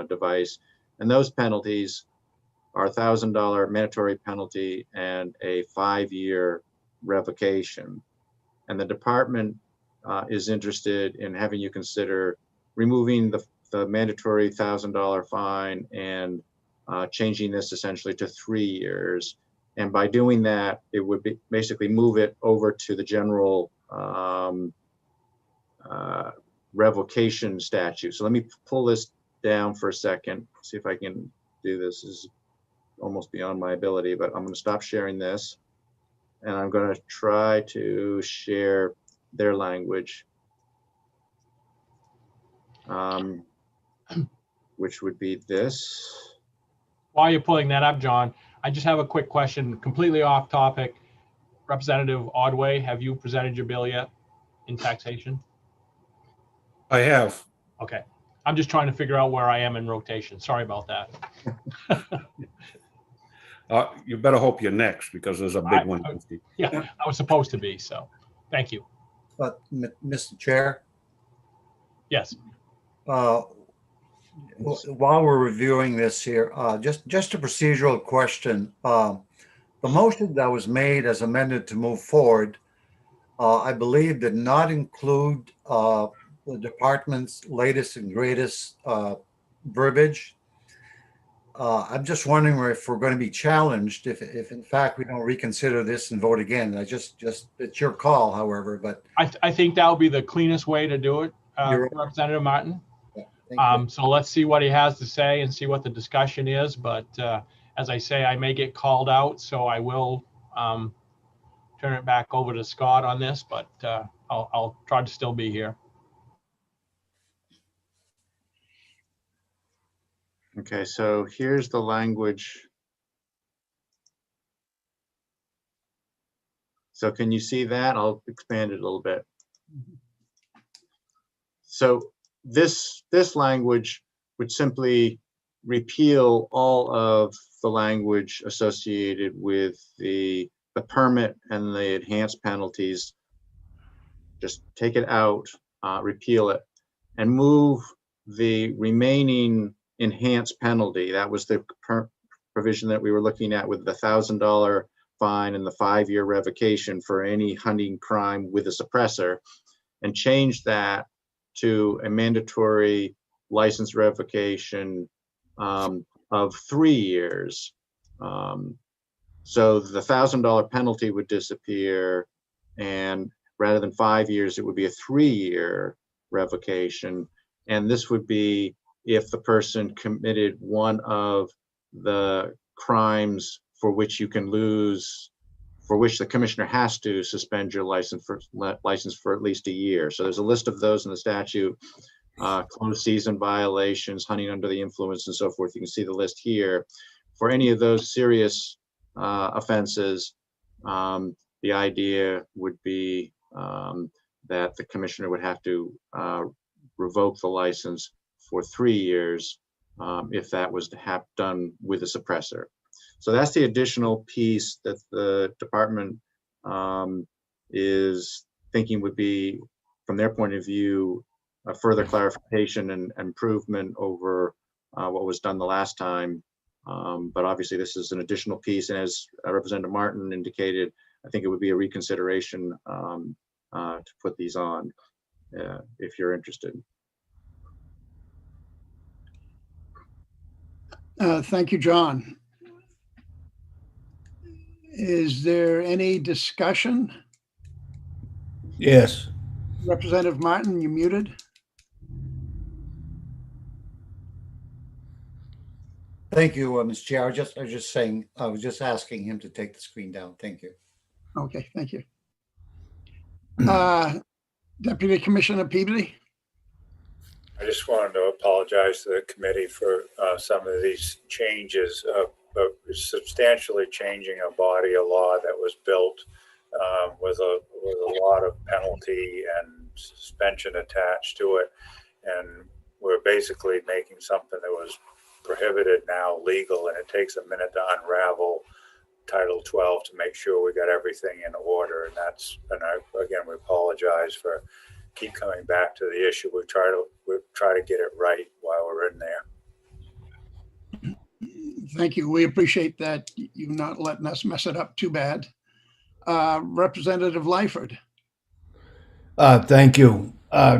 [SPEAKER 13] device. And those penalties are $1,000 mandatory penalty and a 5-year revocation. And the department is interested in having you consider removing the mandatory $1,000 fine and changing this essentially to 3 years. And by doing that, it would basically move it over to the general revocation statute. So let me pull this down for a second, see if I can do this. This is almost beyond my ability, but I'm going to stop sharing this. And I'm going to try to share their language, which would be this.
[SPEAKER 2] While you're pulling that up, John, I just have a quick question, completely off topic. Representative Ordway, have you presented your bill yet in taxation?
[SPEAKER 7] I have.
[SPEAKER 2] Okay. I'm just trying to figure out where I am in rotation. Sorry about that.
[SPEAKER 7] You better hope you're next, because there's a big one.
[SPEAKER 2] Yeah, I was supposed to be, so thank you.
[SPEAKER 4] But Mr. Chair?
[SPEAKER 2] Yes.
[SPEAKER 4] While we're reviewing this here, just a procedural question. The motion that was made as amended to move forward I believe did not include the department's latest and greatest verbiage. I'm just wondering if we're going to be challenged if in fact we don't reconsider this and vote again. It's your call, however, but
[SPEAKER 2] I think that would be the cleanest way to do it,
[SPEAKER 4] You're right.
[SPEAKER 2] Representative Martin.
[SPEAKER 4] Yeah, thank you.
[SPEAKER 2] So let's see what he has to say and see what the discussion is. But as I say, I may get called out, so I will turn it back over to Scott on this, but I'll try to still be here.
[SPEAKER 13] Okay, so here's the language. So can you see that? I'll expand it a little bit. So this language would simply repeal all of the language associated with the permit and the enhanced penalties. Just take it out, repeal it, and move the remaining enhanced penalty. That was the provision that we were looking at with the $1,000 fine and the 5-year revocation for any hunting crime with a suppressor, and change that to a mandatory license revocation of 3 years. So the $1,000 penalty would disappear, and rather than 5 years, it would be a 3-year revocation. And this would be if the person committed one of the crimes for which you can lose, for which the commissioner has to suspend your license for at least a year. So there's a list of those in the statute: closed season violations, hunting under the influence, and so forth. You can see the list here. For any of those serious offenses, the idea would be that the commissioner would have to revoke the license for 3 years if that was to have done with a suppressor. So that's the additional piece that the department is thinking would be, from their point of view, a further clarification and improvement over what was done the last time. But obviously this is an additional piece, and as Representative Martin indicated, I think it would be a reconsideration to put these on if you're interested.
[SPEAKER 3] Thank you, John. Is there any discussion?
[SPEAKER 5] Yes.
[SPEAKER 3] Representative Martin, you muted.
[SPEAKER 4] Thank you, Mr. Chair. I was just asking him to take the screen down. Thank you.
[SPEAKER 3] Okay, thank you. Deputy Commissioner Peabody.
[SPEAKER 12] I just wanted to apologize to the committee for some of these changes, but substantially changing a body of law that was built with a lot of penalty and suspension attached to it. And we're basically making something that was prohibited now legal, and it takes a minute to unravel Title 12 to make sure we got everything in order. And again, we apologize for keep coming back to the issue. We try to get it right while we're in there.
[SPEAKER 3] Thank you. We appreciate that you not letting us mess it up too bad. Representative Lyford.
[SPEAKER 5] Thank you.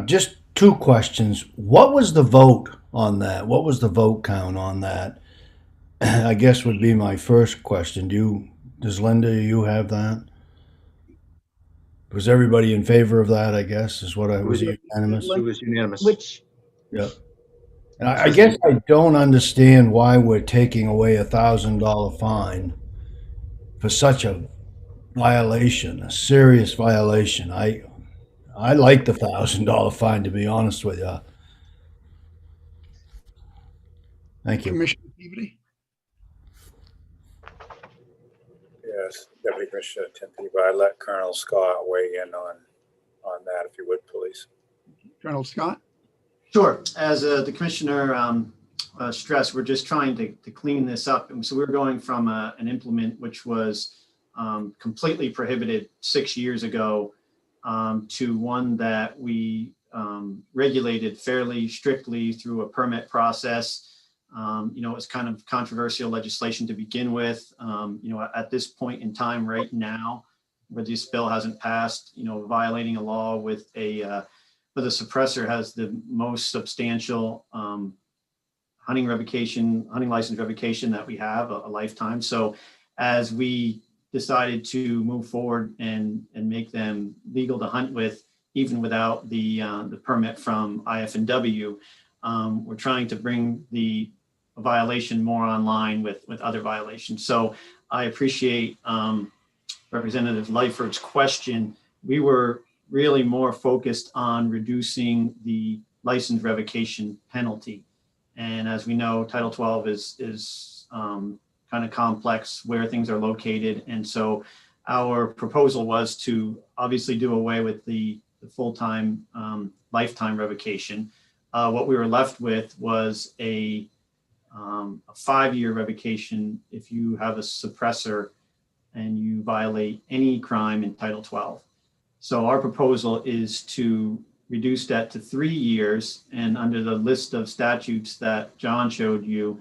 [SPEAKER 5] Just 2 questions. What was the vote on that? What was the vote count on that? I guess would be my first question. Does Linda, you have that? Was everybody in favor of that, I guess, is what I was unanimous?
[SPEAKER 13] It was unanimous.
[SPEAKER 15] Which,
[SPEAKER 5] Yeah. And I guess I don't understand why we're taking away a $1,000 fine for such a violation, a serious violation. I like the $1,000 fine, to be honest with you. Thank you.
[SPEAKER 3] Commissioner Peabody.
[SPEAKER 12] Yes, Deputy Commissioner Tim Peabody. I'd let Colonel Scott weigh in on that, if you would, please.
[SPEAKER 3] Colonel Scott.
[SPEAKER 17] Sure. As the commissioner stressed, we're just trying to clean this up. And so we're going from an implement which was completely prohibited 6 years ago to one that we regulated fairly strictly through a permit process. It's kind of controversial legislation to begin with. At this point in time right now, where this bill hasn't passed, violating a law with a suppressor has the most substantial hunting license revocation that we have, a lifetime. So as we decided to move forward and make them legal to hunt with, even without the permit from IFW, we're trying to bring the violation more online with other violations. So I appreciate Representative Lightford's question. We were really more focused on reducing the license revocation penalty. And as we know, Title 12 is kind of complex where things are located. And so our proposal was to obviously do away with the full-time lifetime revocation. What we were left with was a 5-year revocation if you have a suppressor and you violate any crime in Title 12. So our proposal is to reduce that to 3 years, and under the list of statutes that John showed you,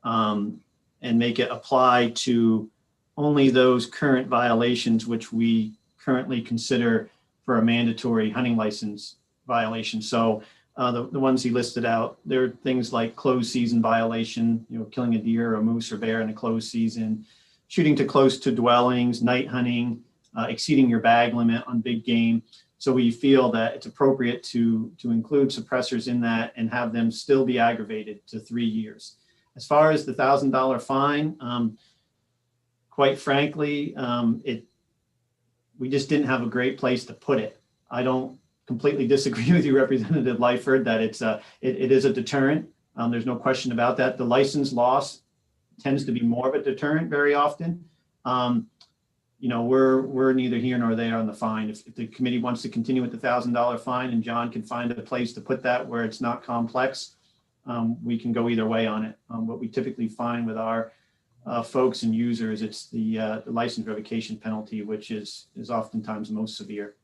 [SPEAKER 17] and make it apply to only those current violations which we currently consider for a mandatory hunting license violation. So the ones he listed out, there are things like closed season violation, killing a deer or a moose or bear in a closed season, shooting too close to dwellings, night hunting, exceeding your bag limit on big game. So we feel that it's appropriate to include suppressors in that and have them still be aggravated to 3 years. As far as the $1,000 fine, quite frankly, we just didn't have a great place to put it. I don't completely disagree with you, Representative Lightford, that it is a deterrent. There's no question about that. The license loss tends to be more of a deterrent very often. We're neither here nor there on the fine. If the committee wants to continue with the $1,000 fine and John can find a place to put that where it's not complex, we can go either way on it. What we typically find with our folks and users, it's the license revocation penalty, which is oftentimes most severe.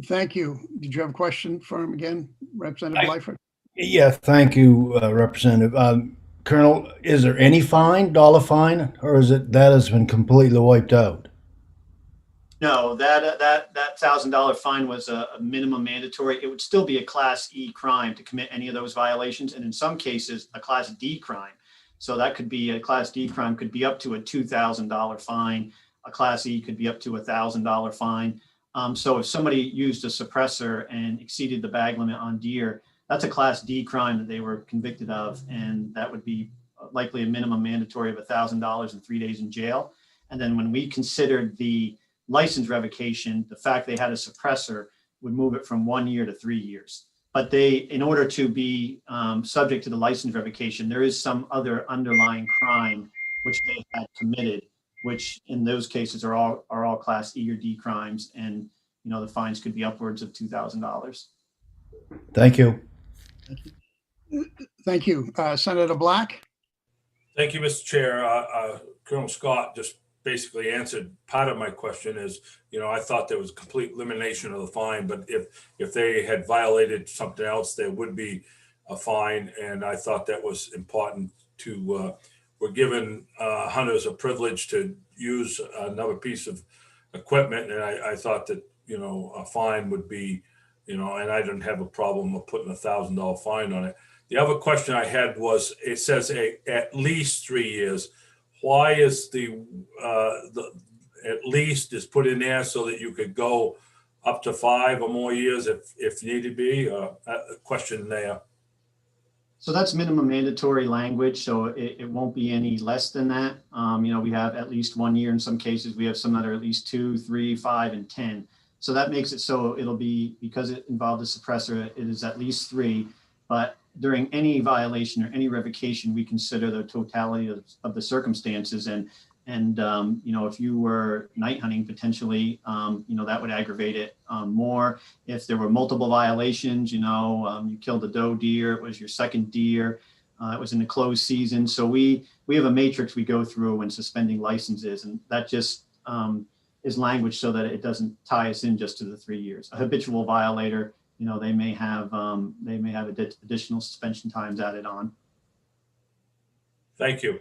[SPEAKER 3] Thank you. Did you have a question for him again, Representative Lightford?
[SPEAKER 5] Yeah, thank you, Representative. Colonel, is there any dollar fine, or is it that has been completely wiped out?
[SPEAKER 17] No, that $1,000 fine was a minimum mandatory. It would still be a Class E crime to commit any of those violations, and in some cases, a Class D crime. So that could be a Class D crime could be up to a $2,000 fine. A Class E could be up to a $1,000 fine. So if somebody used a suppressor and exceeded the bag limit on deer, that's a Class D crime that they were convicted of, and that would be likely a minimum mandatory of $1,000 and 3 days in jail. And then when we considered the license revocation, the fact they had a suppressor would move it from 1 year to 3 years. But in order to be subject to the license revocation, there is some other underlying crime which they had committed, which in those cases are all Class E or D crimes, and the fines could be upwards of $2,000.
[SPEAKER 5] Thank you.
[SPEAKER 3] Thank you. Senator Black?
[SPEAKER 16] Thank you, Mr. Chair. Colonel Scott just basically answered part of my question. Is I thought there was complete elimination of the fine, but if they had violated something else, there would be a fine, and I thought that was important to we're giving hunters a privilege to use another piece of equipment, and I thought that a fine would be and I didn't have a problem of putting $1,000 fine on it. The other question I had was, it says at least 3 years. Why is the at least is put in there so that you could go up to 5 or more years if needed be? A question there.
[SPEAKER 17] So that's minimum mandatory language, so it won't be any less than that. We have at least 1 year in some cases. We have some that are at least 2, 3, 5, and 10. So that makes it so it'll be, because it involved a suppressor, it is at least 3. But during any violation or any revocation, we consider the totality of the circumstances. And if you were night hunting potentially, that would aggravate it more. If there were multiple violations, you killed a doe deer, it was your second deer, it was in the closed season. So we have a matrix we go through when suspending licenses, and that just is language so that it doesn't tie us in just to the 3 years. A habitual violator, they may have additional suspension times added on.
[SPEAKER 16] Thank you.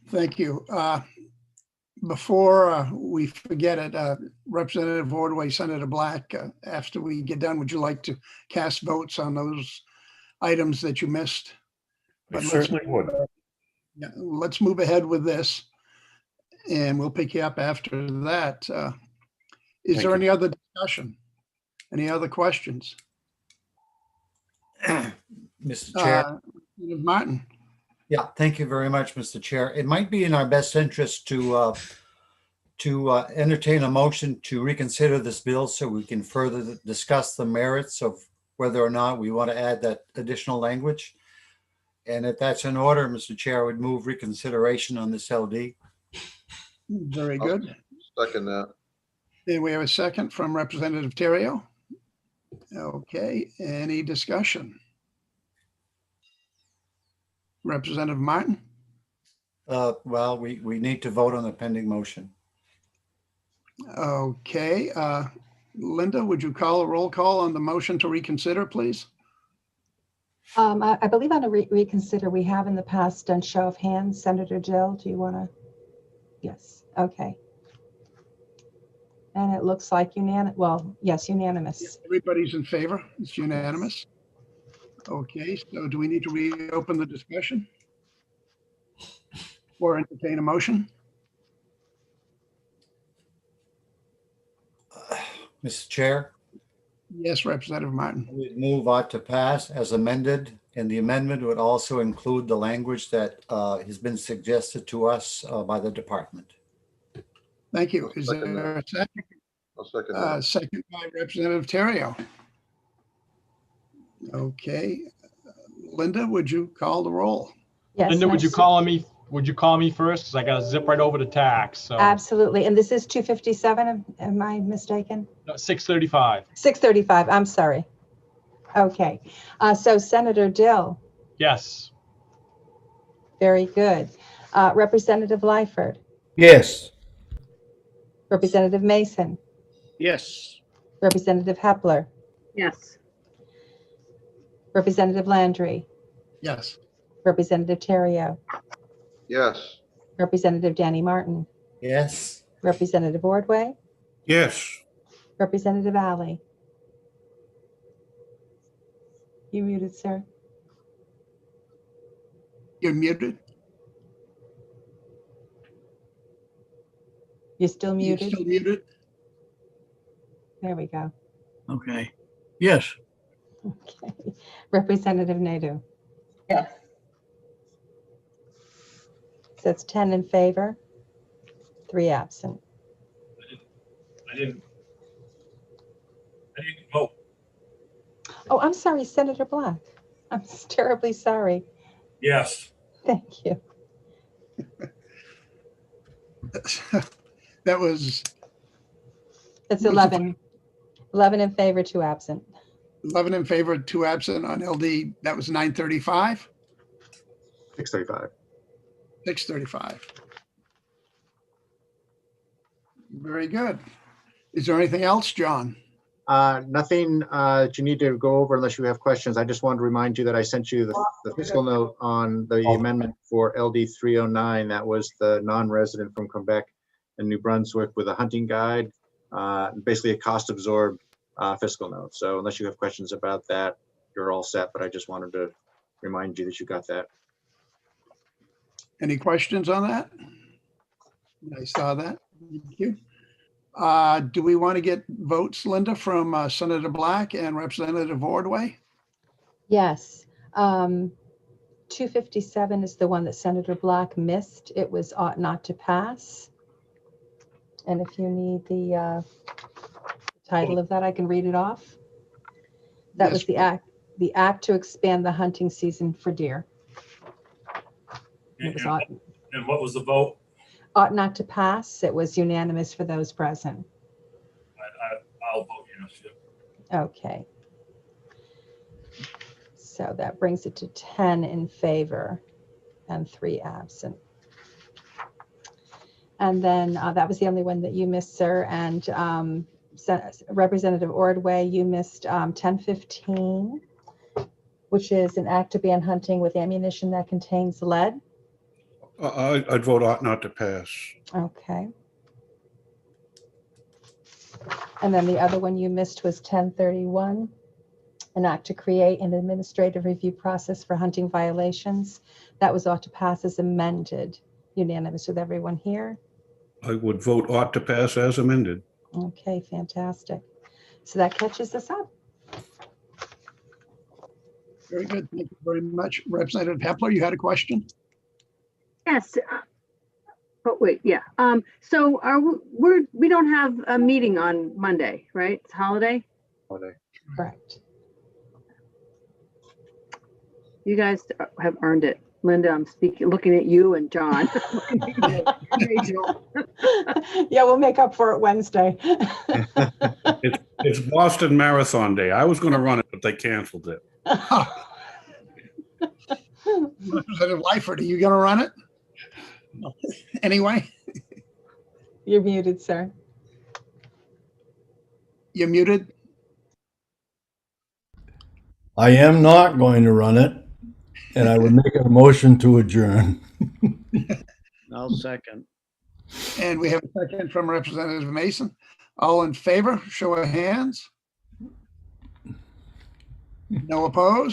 [SPEAKER 3] Thank you. Before we forget it, Representative Ordway, Senator Black, after we get done, would you like to cast votes on those items that you missed?
[SPEAKER 7] I certainly would.
[SPEAKER 3] Yeah, let's move ahead with this, and we'll pick you up after that. Is there any other discussion? Any other questions?
[SPEAKER 4] Mr. Chair.
[SPEAKER 3] Martin.
[SPEAKER 4] Yeah, thank you very much, Mr. Chair. It might be in our best interest to entertain a motion to reconsider this bill so we can further discuss the merits of whether or not we want to add that additional language. And if that's in order, Mr. Chair, I would move reconsideration on this LD.
[SPEAKER 3] Very good.
[SPEAKER 10] Second that.
[SPEAKER 3] And we have a second from Representative Terrio. Okay, any discussion? Representative Martin?
[SPEAKER 4] Well, we need to vote on the pending motion.
[SPEAKER 3] Okay, Linda, would you call a roll call on the motion to reconsider, please?
[SPEAKER 1] I believe on a reconsider, we have in the past done show of hands. Senator Dill, do you want to? Yes, okay. And it looks like unanimous. Well, yes, unanimous.
[SPEAKER 3] Everybody's in favor. It's unanimous. Okay, so do we need to reopen the discussion or entertain a motion?
[SPEAKER 4] Mr. Chair?
[SPEAKER 3] Yes, Representative Martin.
[SPEAKER 4] I would move ought to pass as amended, and the amendment would also include the language that has been suggested to us by the department.
[SPEAKER 3] Thank you. Is there a second?
[SPEAKER 10] I'll second that.
[SPEAKER 3] Second by Representative Terrio. Okay. Linda, would you call the roll?
[SPEAKER 1] Yes.
[SPEAKER 2] Linda, would you call me? Would you call me first? Because I got to zip right over to tax. So.
[SPEAKER 1] Absolutely. And this is 257. Am I mistaken?
[SPEAKER 2] No, 635.
[SPEAKER 1] 635. I'm sorry. Okay. So Senator Dill.
[SPEAKER 2] Yes.
[SPEAKER 1] Very good. Representative Lyford.
[SPEAKER 5] Yes.
[SPEAKER 1] Representative Mason.
[SPEAKER 6] Yes.
[SPEAKER 1] Representative Hepler.
[SPEAKER 15] Yes.
[SPEAKER 1] Representative Landry.
[SPEAKER 3] Yes.
[SPEAKER 1] Representative Terrio.
[SPEAKER 10] Yes.
[SPEAKER 1] Representative Danny Martin.
[SPEAKER 4] Yes.
[SPEAKER 1] Representative Ordway.
[SPEAKER 7] Yes.
[SPEAKER 1] Representative Alley. You muted, sir.
[SPEAKER 3] You're muted.
[SPEAKER 1] You're still muted?
[SPEAKER 3] You're still muted.
[SPEAKER 1] There we go.
[SPEAKER 9] Okay. Yes.
[SPEAKER 1] Okay. Representative Nadeau.
[SPEAKER 8] Yes.
[SPEAKER 1] So it's 10 in favor, 3 absent.
[SPEAKER 16] I didn't vote.
[SPEAKER 1] Oh, I'm sorry, Senator Black. I'm terribly sorry.
[SPEAKER 16] Yes.
[SPEAKER 1] Thank you.
[SPEAKER 3] That was.
[SPEAKER 1] It's 11. 11 in favor, 2 absent.
[SPEAKER 3] 11 in favor, 2 absent on LD. That was 935.
[SPEAKER 13] 635.
[SPEAKER 3] 635. Very good. Is there anything else, John?
[SPEAKER 13] Nothing that you need to go over unless you have questions. I just wanted to remind you that I sent you the fiscal note on the amendment for LD 309. That was the non-resident from Quebec and New Brunswick with a hunting guide, basically a cost absorbed fiscal note. So unless you have questions about that, you're all set, but I just wanted to remind you that you got that.
[SPEAKER 3] Any questions on that? I saw that. Thank you. Do we want to get votes, Linda, from Senator Black and Representative Ordway?
[SPEAKER 1] Yes. 257 is the one that Senator Black missed. It was ought not to pass. And if you need the title of that, I can read it off. That was the act to expand the hunting season for deer. It was ought,
[SPEAKER 16] And what was the vote?
[SPEAKER 1] ought not to pass. It was unanimous for those present.
[SPEAKER 16] I'll vote yes. Yeah.
[SPEAKER 1] Okay. So that brings it to 10 in favor and 3 absent. And then that was the only one that you missed, sir. And Representative Ordway, you missed 1015, which is an act to ban hunting with ammunition that contains lead.
[SPEAKER 7] I'd vote ought not to pass.
[SPEAKER 1] Okay. And then the other one you missed was 1031, an act to create an administrative review process for hunting violations. That was ought to pass as amended, unanimous with everyone here.
[SPEAKER 7] I would vote ought to pass as amended.
[SPEAKER 1] Okay, fantastic. So that catches us up.
[SPEAKER 3] Very good. Thank you very much. Representative Hepler, you had a question?
[SPEAKER 15] Yes. Oh, wait, yeah. So we don't have a meeting on Monday, right? It's holiday?
[SPEAKER 13] Holiday.
[SPEAKER 1] Correct.
[SPEAKER 15] You guys have earned it. Linda, I'm looking at you and John. Rachel.
[SPEAKER 1] Yeah, we'll make up for it Wednesday.
[SPEAKER 7] It's Boston Marathon Day. I was going to run it, but they canceled it.
[SPEAKER 3] Representative Lyford, are you going to run it? Anyway,
[SPEAKER 1] You're muted, sir.
[SPEAKER 3] you're muted.
[SPEAKER 5] I am not going to run it, and I would make a motion to adjourn.
[SPEAKER 6] I'll second.
[SPEAKER 3] And we have a second from Representative Mason. All in favor, show of hands. No opposed?